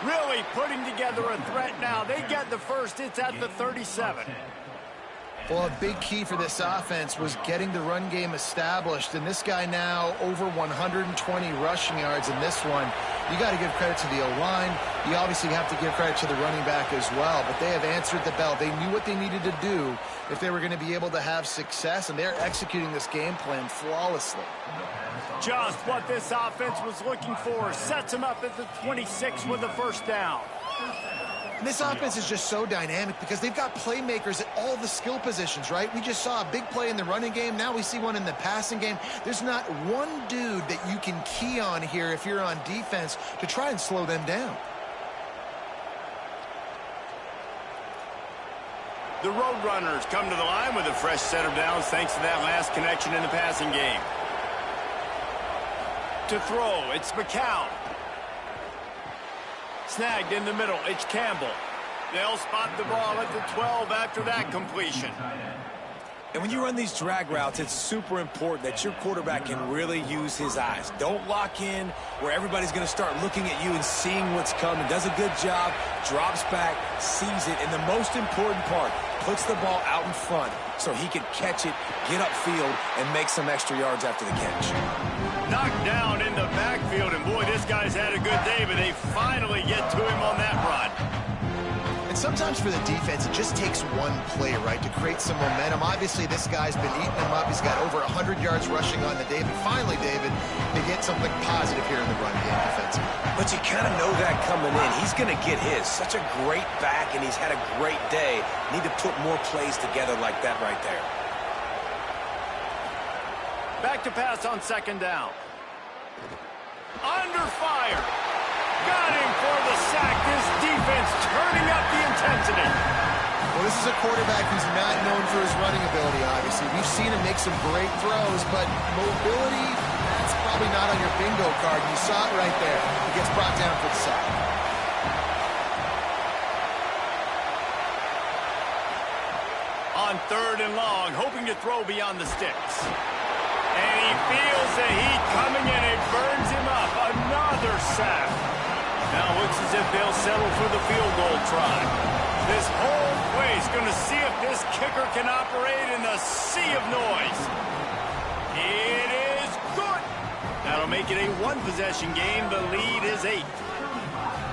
Really putting together a threat now. They get the first. It's at the 37. Well, a big key for this offense was getting the run game established. And this guy now over 120 rushing yards in this one. You got to give credit to the O-line. You obviously have to give credit to the running back as well. But they have answered the bell. They knew what they needed to do if they were going to be able to have success. And they're executing this game plan flawlessly. Just what this offense was looking for. Sets them up at the 26 with a first down. And this offense is just so dynamic because they've got playmakers at all the skill positions, right? We just saw a big play in the running game. Now we see one in the passing game. There's not one dude that you can key on here if you're on defense to try and slow them down. The Roadrunners come to the line with a fresh set of downs thanks to that last connection in the passing game. To throw, it's McCown. Snagged in the middle, it's Campbell. They'll spot the ball at the 12 after that completion. And when you run these drag routes, it's super important that your quarterback can really use his eyes. Don't lock in where everybody's going to start looking at you and seeing what's coming. Does a good job, drops back, sees it, and the most important part, puts the ball out in front so he can catch it, get upfield, and make some extra yards after the catch. Knocked down in the backfield, and boy, this guy's had a good day, but they finally get to him on that run. And sometimes for the defense, it just takes one play, right, to create some momentum. Obviously, this guy's been eating them up. He's got over 100 yards rushing on the day. But finally, David, they get something positive here in the run game defensively. But you kind of know that coming in. He's going to get his. Such a great back, and he's had a great day. Need to put more plays together like that right there. Back to pass on second down. Under fire. Got him for the sack. This defense turning up the intensity. Well, this is a quarterback who's not known for his running ability, obviously. We've seen him make some great throws, but mobility, that's probably not on your bingo card. You saw it right there. He gets brought down for the sack. On third and long, hoping to throw beyond the sticks. And he feels the heat coming and it burns him up. Another sack. Now looks as if they'll settle for the field goal try. This whole place going to see if this kicker can operate in the sea of noise. It is good. That'll make it a one-possession game. The lead is 8.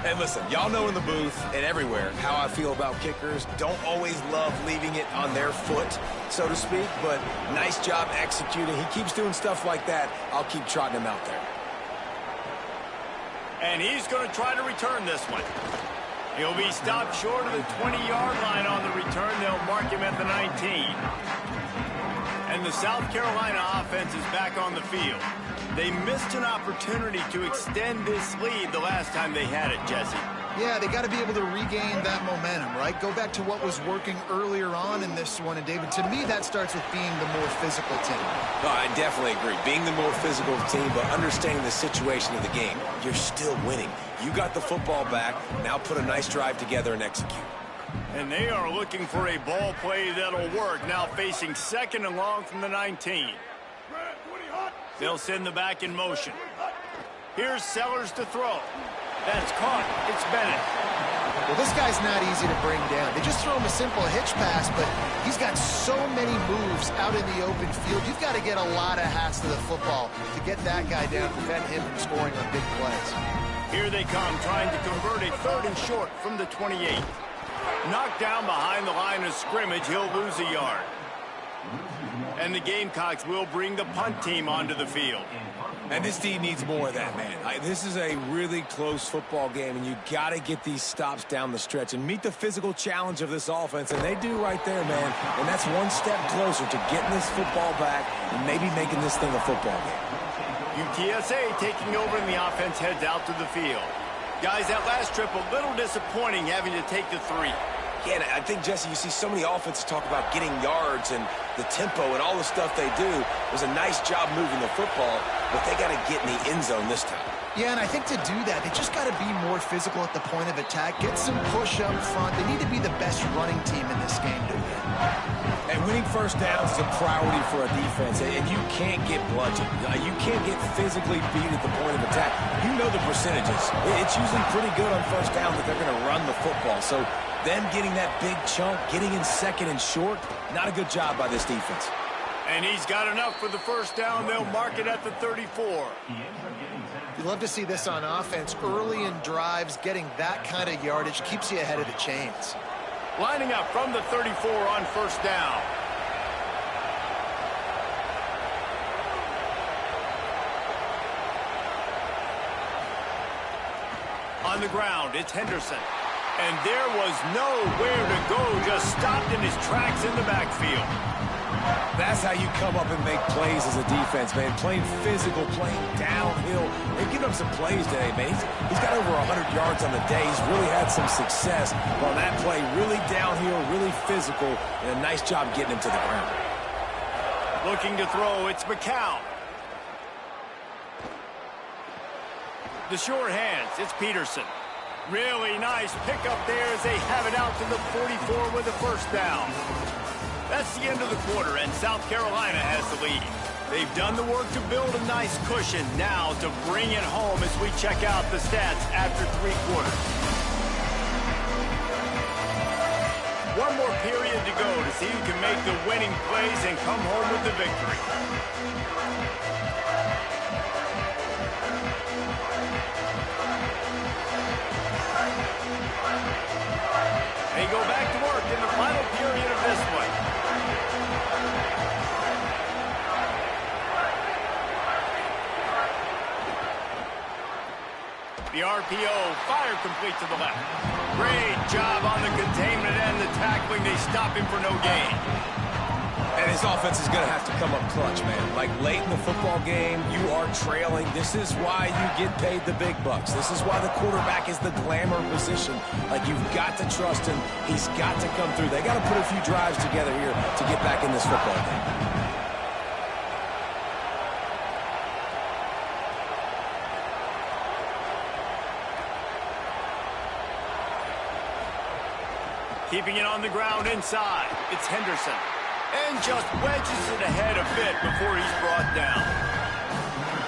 And listen, y'all know in the booth and everywhere how I feel about kickers. Don't always love leaving it on their foot, so to speak, but nice job executing. He keeps doing stuff like that. I'll keep trotting him out there. And he's going to try to return this one. He'll be stopped short of the 20-yard line on the return. They'll mark him at the 19. And the South Carolina offense is back on the field. They missed an opportunity to extend this lead the last time they had it, Jesse. Yeah, they got to be able to regain that momentum, right? Go back to what was working earlier on in this one. And, David, to me, that starts with being the more physical team. No, I definitely agree. Being the more physical team, but understanding the situation of the game. You're still winning. You got the football back. Now put a nice drive together and execute. And they are looking for a ball play that'll work. Now facing second and long from the 19. They'll send the back in motion. Here's Sellers to throw. That's caught. It's Bennett. Well, this guy's not easy to bring down. They just throw him a simple hitch pass, but he's got so many moves out in the open field. You've got to get a lot of hats to the football to get that guy down, prevent him from scoring on big plays. Here they come, trying to convert a third and short from the 28. Knocked down behind the line of scrimmage, he'll lose a yard. And the Gamecocks will bring the punt team onto the field. And this team needs more of that, man. This is a really close football game, and you got to get these stops down the stretch and meet the physical challenge of this offense, and they do right there, man. And that's one step closer to getting this football back and maybe making this thing a football game. UTSA taking over, and the offense heads out to the field. Guys, that last trip a little disappointing, having to take the 3. Yeah, and I think, Jesse, you see so many offenses talk about getting yards and the tempo and all the stuff they do. It was a nice job moving the football, but they got to get in the end zone this time. Yeah, and I think to do that, they just got to be more physical at the point of attack, get some push up front. They need to be the best running team in this game to win. And winning first downs is a priority for a defense, and you can't get bludgeoned. You can't get physically beat at the point of attack. You know the percentages. It's usually pretty good on first down that they're going to run the football. So them getting that big chunk, getting in second and short, not a good job by this defense. And he's got enough for the first down. They'll mark it at the 34. You love to see this on offense. Early in drives, getting that kind of yardage keeps you ahead of the chains. Lining up from the 34 on first down. On the ground, it's Henderson. And there was nowhere to go, just stopped in his tracks in the backfield. That's how you come up and make plays as a defense, man. Playing physical, playing downhill. They've given up some plays today, man. He's got over 100 yards on the day. He's really had some success on that play. Really downhill, really physical, and a nice job getting him to the ground. Looking to throw, it's McCown. The short hands, it's Peterson. Really nice pickup there as they have it out to the 44 with a first down. That's the end of the quarter, and South Carolina has the lead. They've done the work to build a nice cushion. Now to bring it home as we check out the stats after 3 quarters. One more period to go to see who can make the winning plays and come home with the victory. They go back to work in the final period of this one. The RPO, fire complete to the left. Great job on the containment and the tackling. They stop him for no gain. And his offense is going to have to come up clutch, man. Like late in the football game, you are trailing. This is why you get paid the big bucks. This is why the quarterback is the glamour position. Like, you've got to trust him. He's got to come through. They got to put a few drives together here to get back in this football game. Keeping it on the ground inside. It's Henderson. And just wedges it ahead a bit before he's brought down.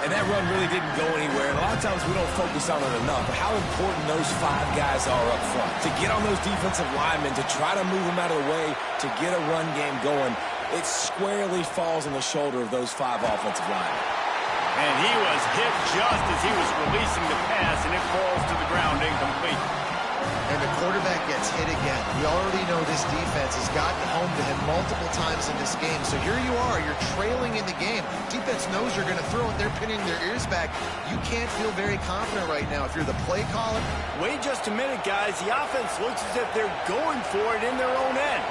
And that run really didn't go anywhere. And a lot of times we don't focus on it enough. But how important those 5 guys are up front. To get on those defensive linemen, to try to move them out of the way, to get a run game going, it squarely falls on the shoulder of those 5 offensive linemen. And he was hit just as he was releasing the pass, and it falls to the ground incomplete. And the quarterback gets hit again. We already know this defense has gotten home to him multiple times in this game. So here you are, you're trailing in the game. Defense knows you're going to throw it. They're pinning their ears back. You can't feel very confident right now if you're the play caller. Wait just a minute, guys. The offense looks as if they're going for it in their own end.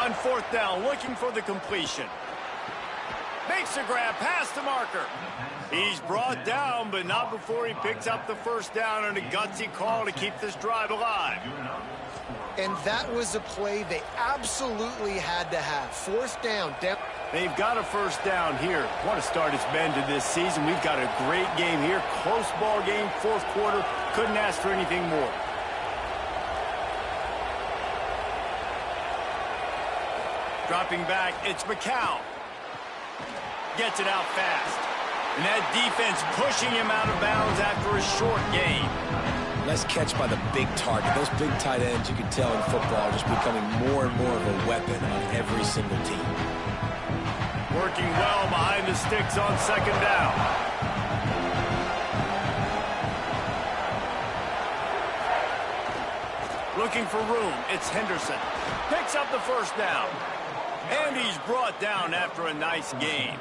On fourth down, looking for the completion. Makes a grab past the marker. He's brought down, but not before he picks up the first down and a gutsy call to keep this drive alive. And that was a play they absolutely had to have. Fourth down. They've got a first down here. What a start it's been to this season. We've got a great game here. Close ball game, fourth quarter. Couldn't ask for anything more. Dropping back, it's McCown. Gets it out fast. And that defense pushing him out of bounds after a short gain. Nice catch by the big target. Those big tight ends, you can tell in football, are just becoming more and more of a weapon on every single team. Working well behind the sticks on second down. Looking for room, it's Henderson. Picks up the first down. And he's brought down after a nice gain.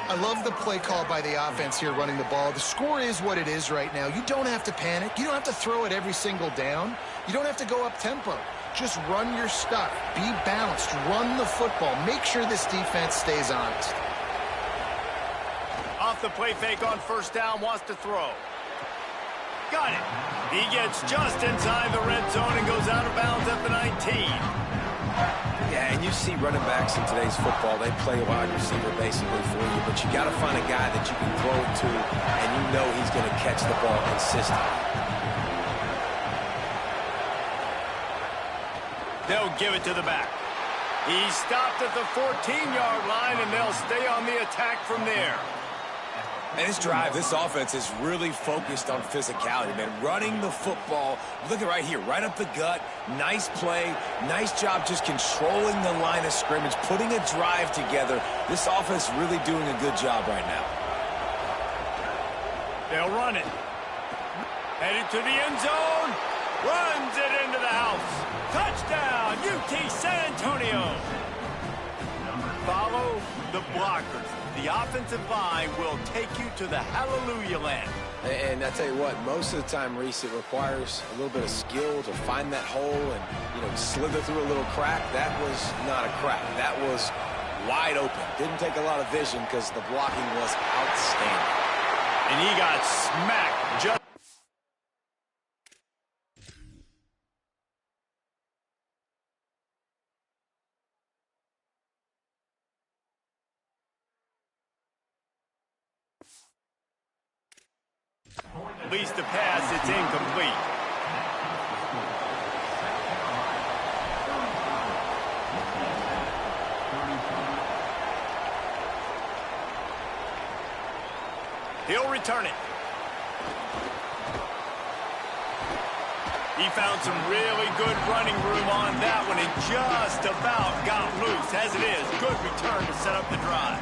I love the play call by the offense here running the ball. The score is what it is right now. You don't have to panic. You don't have to throw it every single down. You don't have to go up tempo. Just run your stuff. Be balanced. Run the football. Make sure this defense stays honest. Off the play fake on first down, wants to throw. Got it. He gets just inside the red zone and goes out of bounds at the 19. Yeah, and you see running backs in today's football, they play a wide receiver basically for you, but you got to find a guy that you can throw it to, and you know he's going to catch the ball consistently. They'll give it to the back. He stopped at the 14-yard line, and they'll stay on the attack from there. And this drive, this offense is really focused on physicality, man. Running the football, look at right here, right up the gut. Nice play, nice job just controlling the line of scrimmage, putting a drive together. This offense really doing a good job right now. They'll run it. Headed to the end zone. Runs it into the house. Touchdown, UT San Antonio. Follow the blockers. The offensive line will take you to the hallelujah land. And I tell you what, most of the time, Reese, it requires a little bit of skill to find that hole and, slither through a little crack. That was not a crack. That was wide open. Didn't take a lot of vision because the blocking was outstanding. And he got smacked just... At least the pass, it's incomplete. He'll return it. He found some really good running room on that one and just about got loose. As it is, good return to set up the drive.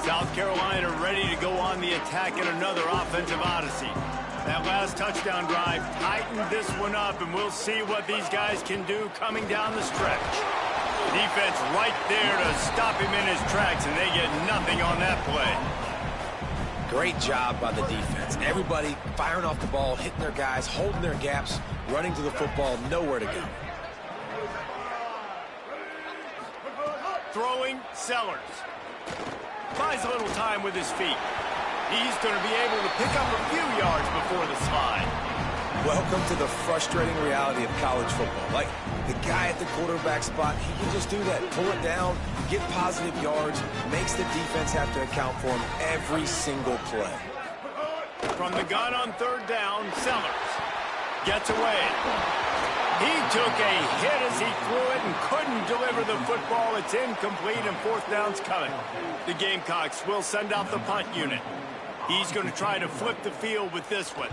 South Carolina ready to go on the attack in another offensive odyssey. That last touchdown drive tightened this one up, and we'll see what these guys can do coming down the stretch. Defense right there to stop him in his tracks, and they get nothing on that play. Great job by the defense. Everybody firing off the ball, hitting their guys, holding their gaps, running to the football, nowhere to go. Throwing Sellers. Buys a little time with his feet. He's going to be able to pick up a few yards before the slide. Welcome to the frustrating reality of college football. Like, the guy at the quarterback spot, he can just do that. Pull it down, get positive yards, makes the defense have to account for him every single play. From the gun on third down, Sellers gets away. He took a hit as he threw it and couldn't deliver the football. It's incomplete, and fourth down's coming. The Gamecocks will send out the punt unit. He's going to try to flip the field with this one.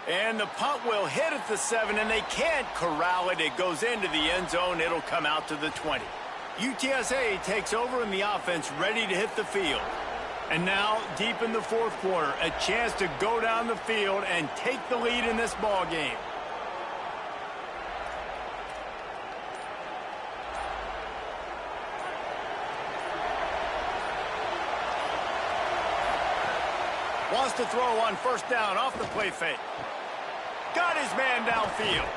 And the punt will hit at the 7, and they can't corral it. It goes into the end zone. It'll come out to the 20. UTSA takes over in the offense, ready to hit the field. And now, deep in the fourth quarter, a chance to go down the field and take the lead in this ball game. Wants to throw on first down off the play fake. Got his man downfield.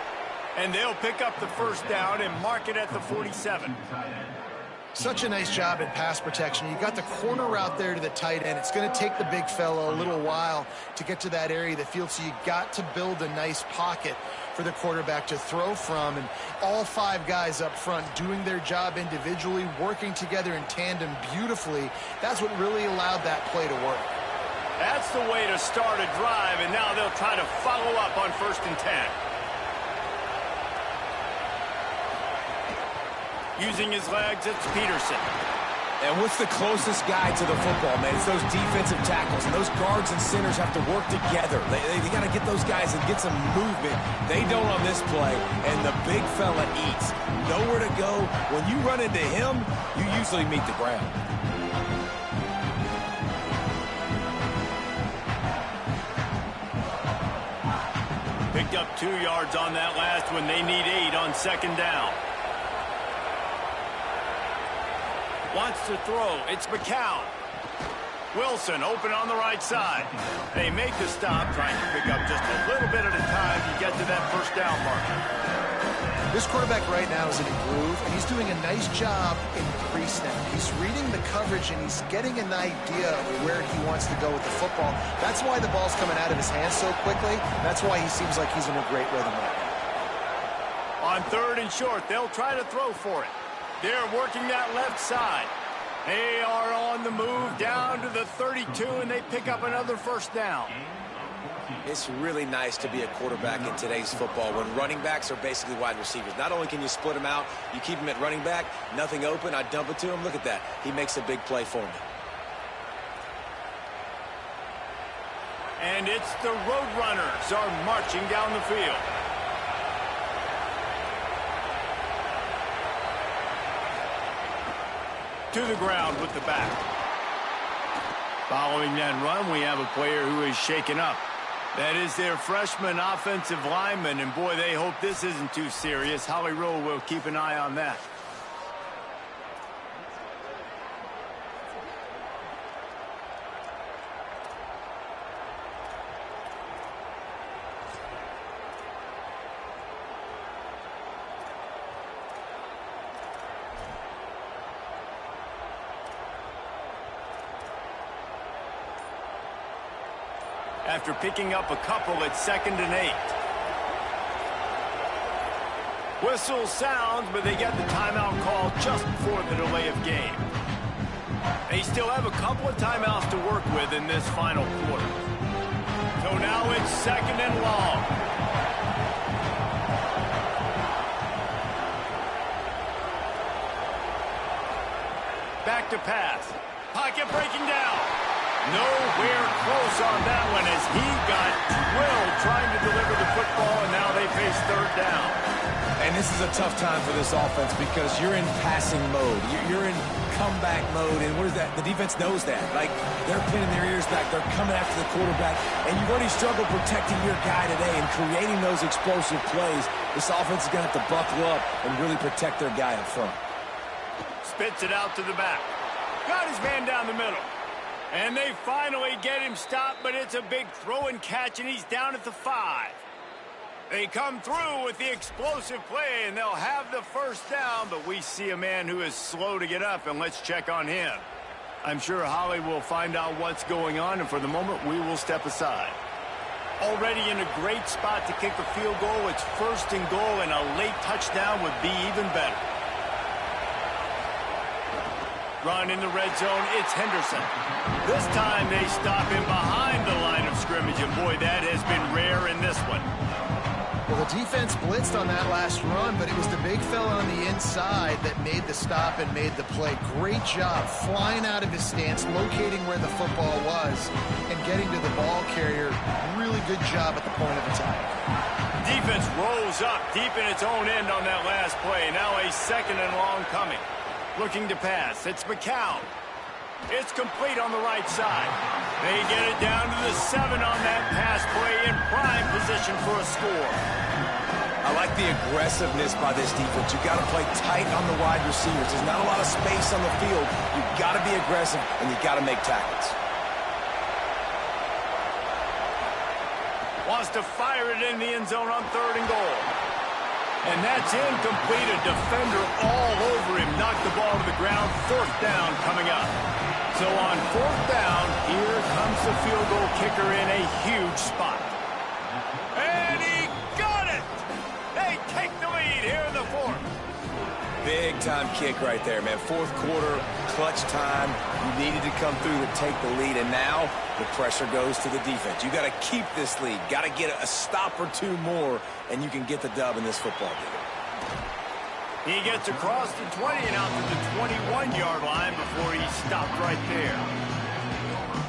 And they'll pick up the first down and mark it at the 47. Such a nice job in pass protection. You got the corner route there to the tight end. It's going to take the big fella a little while to get to that area of the field, so you got to build a nice pocket for the quarterback to throw from. And all five guys up front doing their job individually, working together in tandem beautifully. That's what really allowed that play to work. That's the way to start a drive, and now they'll try to follow up on 1st and 10. Using his legs, it's Peterson. And what's the closest guy to the football, man? It's those defensive tackles, and those guards and centers have to work together. They got to get those guys and get some movement. They don't on this play, and the big fella eats. Nowhere to go. When you run into him, you usually meet the ground. Picked up 2 yards on that last one. They need 8 on 2nd down. Wants to throw. It's McCown. Wilson open on the right side. They make the stop, trying to pick up just a little bit at a time to get to that first down marker. This quarterback right now is in a groove, and he's doing a nice job in pre-snap. He's reading the coverage, and he's getting an idea of where he wants to go with the football. That's why the ball's coming out of his hands so quickly. That's why he seems like he's in a great rhythm right now. On 3rd and short, they'll try to throw for it. They're working that left side. They are on the move down to the 32, and they pick up another first down. It's really nice to be a quarterback in today's football when running backs are basically wide receivers. Not only can you split them out, you keep them at running back, nothing open, I dump it to him. Look at that. He makes a big play for me. And it's the Roadrunners are marching down the field. To the ground with the back. Following that run, we have a player who is shaken up. That is their freshman offensive lineman, and boy, they hope this isn't too serious. Holly Rowe will keep an eye on that. After picking up a couple at 2nd and 8. Whistle sounds, but they get the timeout call just before the delay of game. They still have a couple of timeouts to work with in this final quarter. So now it's 2nd and long. Back to pass. Pocket breaking down. Nowhere close on that one as he got drilled trying to deliver the football, and now they face 3rd down. And this is a tough time for this offense because you're in passing mode. You're in comeback mode, and what is that? The defense knows that. Like, they're pinning their ears back. They're coming after the quarterback, and you've already struggled protecting your guy today and creating those explosive plays. This offense is going to have to buckle up and really protect their guy up front. Spits it out to the back. Got his man down the middle. And they finally get him stopped, but it's a big throw and catch, and he's down at the 5. They come through with the explosive play, and they'll have the first down, but we see a man who is slow to get up, and let's check on him. I'm sure Holly will find out what's going on, and for the moment, we will step aside. Already in a great spot to kick a field goal. It's 1st and goal, and a late touchdown would be even better. Run in the red zone, it's Henderson. This time they stop him behind the line of scrimmage, and boy, that has been rare in this one. Well, the defense blitzed on that last run, but it was the big fella on the inside that made the stop and made the play. Great job flying out of his stance, locating where the football was, and getting to the ball carrier. Really good job at the point of attack. Defense rolls up deep in its own end on that last play. Now a 2nd and long coming. Looking to pass. It's McCown. It's complete on the right side. They get it down to the 7 on that pass play in prime position for a score. I like the aggressiveness by this defense. You've got to play tight on the wide receivers. There's not a lot of space on the field. You've got to be aggressive, and you've got to make tackles. Wants to fire it in the end zone on 3rd and goal. And that's incomplete. A defender all over him. Knocked the ball to the ground. 4th down coming up. So on 4th down, here comes the field goal kicker in a huge spot. And he got it! They take the lead here in the 4th. Big time kick right there, man. 4th quarter, clutch time. You needed to come through to take the lead, and now the pressure goes to the defense. You got to keep this lead. Got to get a stop or two more, and you can get the dub in this football game. He gets across the 20 and out to the 21-yard line before he stopped right there.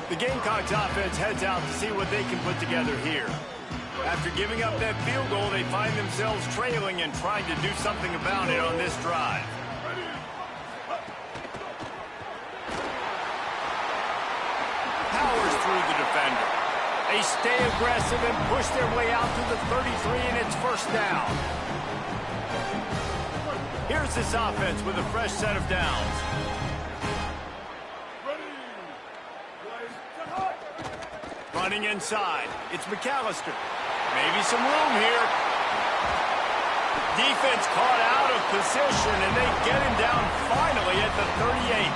The Gamecocks offense heads out to see what they can put together here. After giving up that field goal, they find themselves trailing and trying to do something about it on this drive. Powers through the defender. They stay aggressive and push their way out to the 33, and it's 1st down. Here's this offense with a fresh set of downs. Running inside. It's McAllister. Maybe some room here. Defense caught out of position, and they get him down finally at the 38.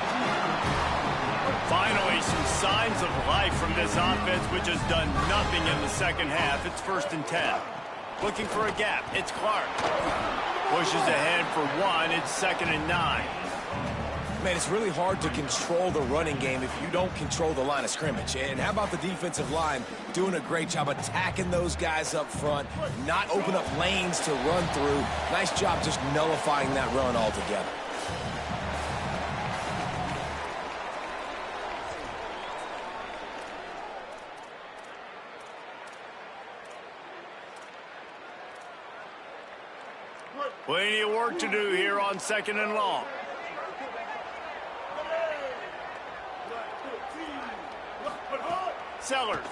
Finally, some signs of life from this offense, which has done nothing in the second half. It's 1st and 10. Looking for a gap. It's Clark. Pushes ahead for one. It's 2nd and 9. Man, it's really hard to control the running game if you don't control the line of scrimmage. And how about the defensive line doing a great job attacking those guys up front, not open up lanes to run through. Nice job just nullifying that run altogether. Plenty of work to do here on 2nd and long. Sellers.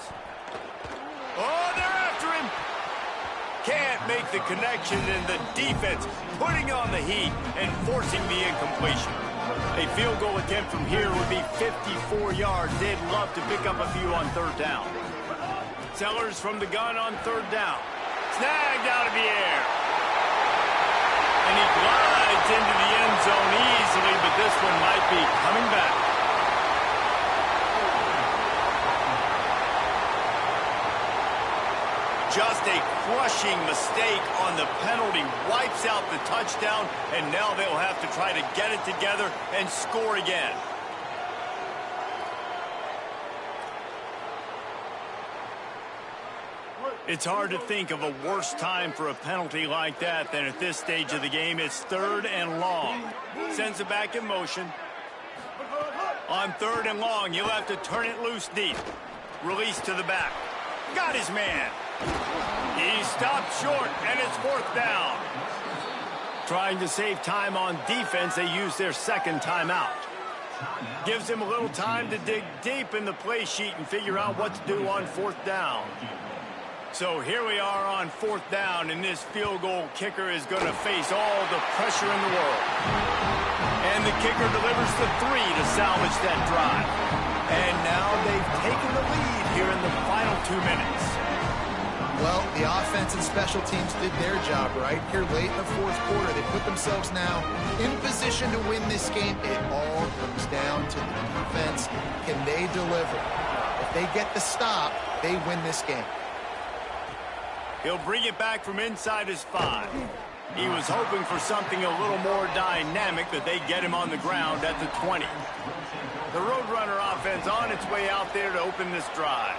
Oh, they're after him. Can't make the connection, and the defense putting on the heat and forcing the incompletion. A field goal attempt from here would be 54 yards. They'd love to pick up a few on 3rd down. Sellers from the gun on 3rd down. Snagged out of the air. And he glides into the end zone easily, but this one might be coming back. Just a crushing mistake on the penalty wipes out the touchdown, and now they'll have to try to get it together and score again. It's hard to think of a worse time for a penalty like that than at this stage of the game. It's 3rd and long. Sends it back in motion. On 3rd and long, you'll have to turn it loose deep. Release to the back. Got his man. He stopped short, and it's 4th down. Trying to save time on defense, they use their 2nd timeout. Gives him a little time to dig deep in the play sheet and figure out what to do on 4th down. So here we are on 4th down, and this field goal kicker is going to face all the pressure in the world. And the kicker delivers the 3 to salvage that drive. And now they've taken the lead here in the final 2 minutes. Well, the offense and special teams did their job right here late in the 4th quarter. They put themselves now in position to win this game. It all comes down to the defense. Can they deliver? If they get the stop, they win this game. He'll bring it back from inside his 5. He was hoping for something a little more dynamic, but they get him on the ground at the 20. The Roadrunner offense on its way out there to open this drive.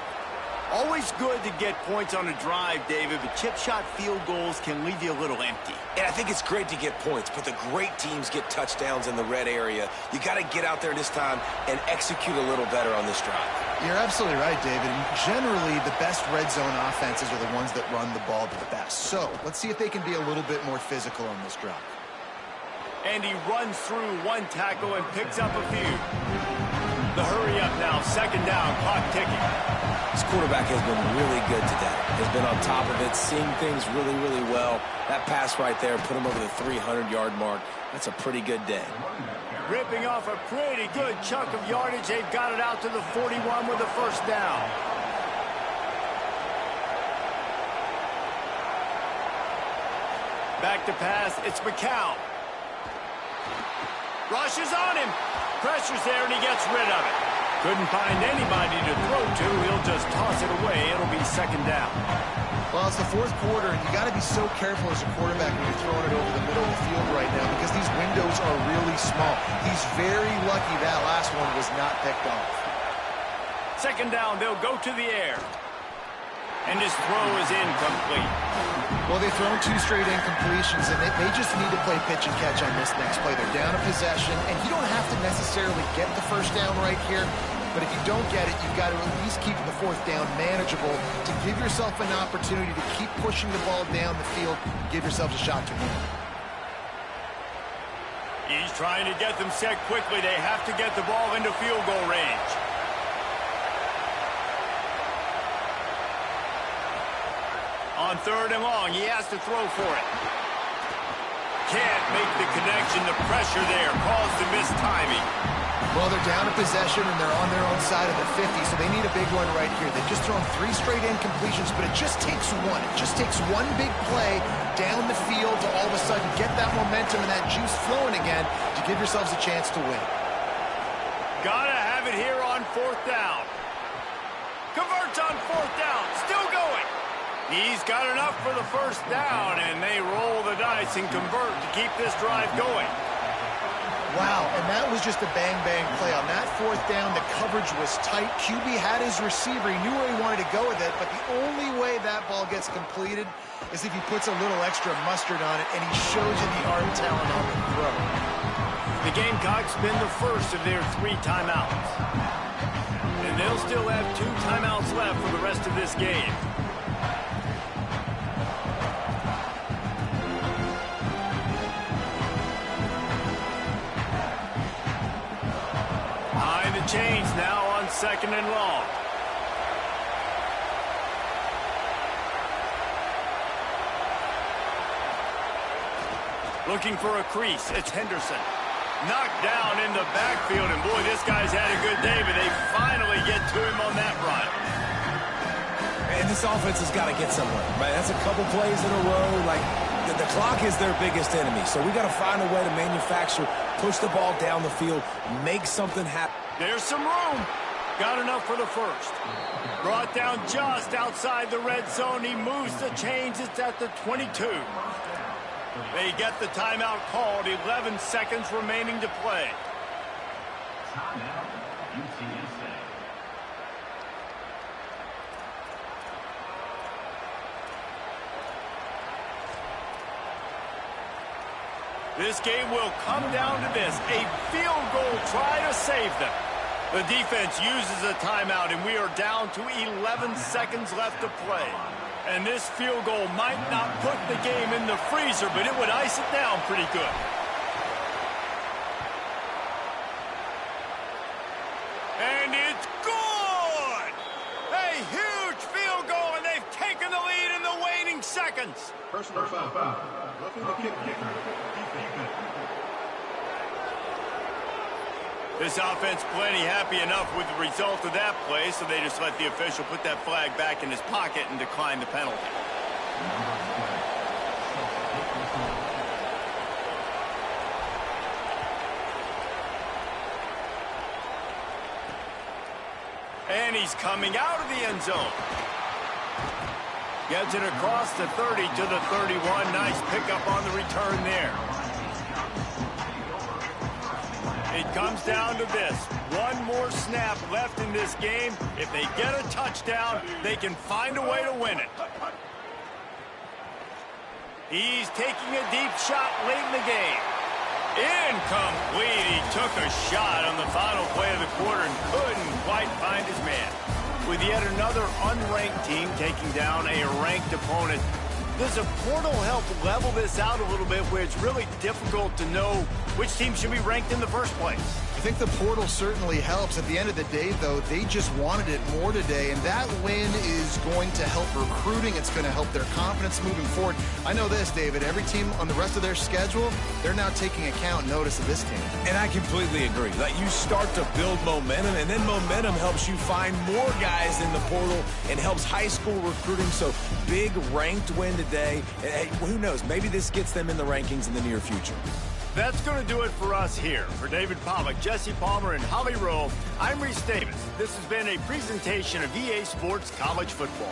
Always good to get points on a drive, David, but chip shot field goals can leave you a little empty. And I think it's great to get points, but the great teams get touchdowns in the red area. You got to get out there this time and execute a little better on this drive. You're absolutely right, David. Generally, the best red zone offenses are the ones that run the ball the best. So let's see if they can be a little bit more physical on this drive. And he runs through one tackle and picks up a few. The hurry up now, 2nd down, clock ticking. This quarterback has been really good today. Has been on top of it, seeing things really, really well. That pass right there put him over the 300-yard mark. That's a pretty good day. Ripping off a pretty good chunk of yardage. They've got it out to the 41 with a 1st down. Back to pass, it's McCown. Rushes on him. Pressure's there, and he gets rid of it. Couldn't find anybody to throw to. He'll just toss it away. It'll be 2nd down. Well, it's the 4th quarter, and you got to be so careful as a quarterback when you're throwing it over the middle of the field right now because these windows are really small. He's very lucky that last one was not picked off. 2nd down, they'll go to the air. And his throw is incomplete. Well, they've thrown 2 straight incompletions, and they just need to play pitch and catch on this next play. They're down a possession, and you don't have to necessarily get the 1st down right here, but if you don't get it, you've got to at least keep the 4th down manageable to give yourself an opportunity to keep pushing the ball down the field, give yourselves a shot to win. He's trying to get them set quickly. They have to get the ball into field goal range. On 3rd and long, he has to throw for it. Can't make the connection. The pressure there caused the missed timing. Well, they're down a possession, and they're on their own side of the 50, so they need a big one right here. They've just thrown 3 straight incompletions, but it just takes one. It just takes one big play down the field to all of a sudden get that momentum and that juice flowing again to give yourselves a chance to win. Gotta have it here on 4th down. Converts on 4th down. Still going. He's got enough for the 1st down, and they roll the dice and convert to keep this drive going. Wow, and that was just a bang-bang play. On that 4th down, the coverage was tight. QB had his receiver. He knew where he wanted to go with it, but the only way that ball gets completed is if he puts a little extra mustard on it, and he shows you the arm talent on the throw. The Gamecocks spend the first of their 3 timeouts. And they'll still have 2 timeouts left for the rest of this game. Behind the chains now on 2nd and long. Looking for a crease. It's Henderson. Knocked down in the backfield, and boy, this guy's had a good day, but they finally get to him on that run. And this offense has got to get somewhere, right? That's a couple plays in a row. Like, the clock is their biggest enemy, so we got to find a way to manufacture, push the ball down the field, make something happen. There's some room. Got enough for the 1st. Brought down just outside the red zone. He moves the chains. It's at the 22. They get the timeout called. 11 seconds remaining to play. Timeout, UTSA. This game will come down to this. A field goal try to save them. The defense uses a timeout, and we are down to 11 seconds left to play. And this field goal might not put the game in the freezer, but it would ice it down pretty good. And it's good! A huge field goal, and they've taken the lead in the waning seconds. Personal foul. Roughing the kicker. This offense plenty happy enough with the result of that play, so they just let the official put that flag back in his pocket and decline the penalty. And he's coming out of the end zone. Gets it across the 30 to the 31. Nice pickup on the return there. It comes down to this. One more snap left in this game. If they get a touchdown, they can find a way to win it. He's taking a deep shot late in the game. Incomplete. He took a shot on the final play of the quarter and couldn't quite find his man. With yet another unranked team taking down a ranked opponent, does a portal help level this out a little bit where it's really difficult to know which team should be ranked in the first place? I think the portal certainly helps. At the end of the day, though, they just wanted it more today, and that win is going to help recruiting. It's going to help their confidence moving forward. I know this, David, every team on the rest of their schedule, they're now taking account and notice of this team. And I completely agree. Like, you start to build momentum, and then momentum helps you find more guys in the portal and helps high school recruiting. So big ranked win today. And, hey, who knows? Maybe this gets them in the rankings in the near future. That's going to do it for us here. For David Pollack, Jesse Palmer, and Holly Rowe, I'm Reese Davis. This has been a presentation of EA Sports College Football.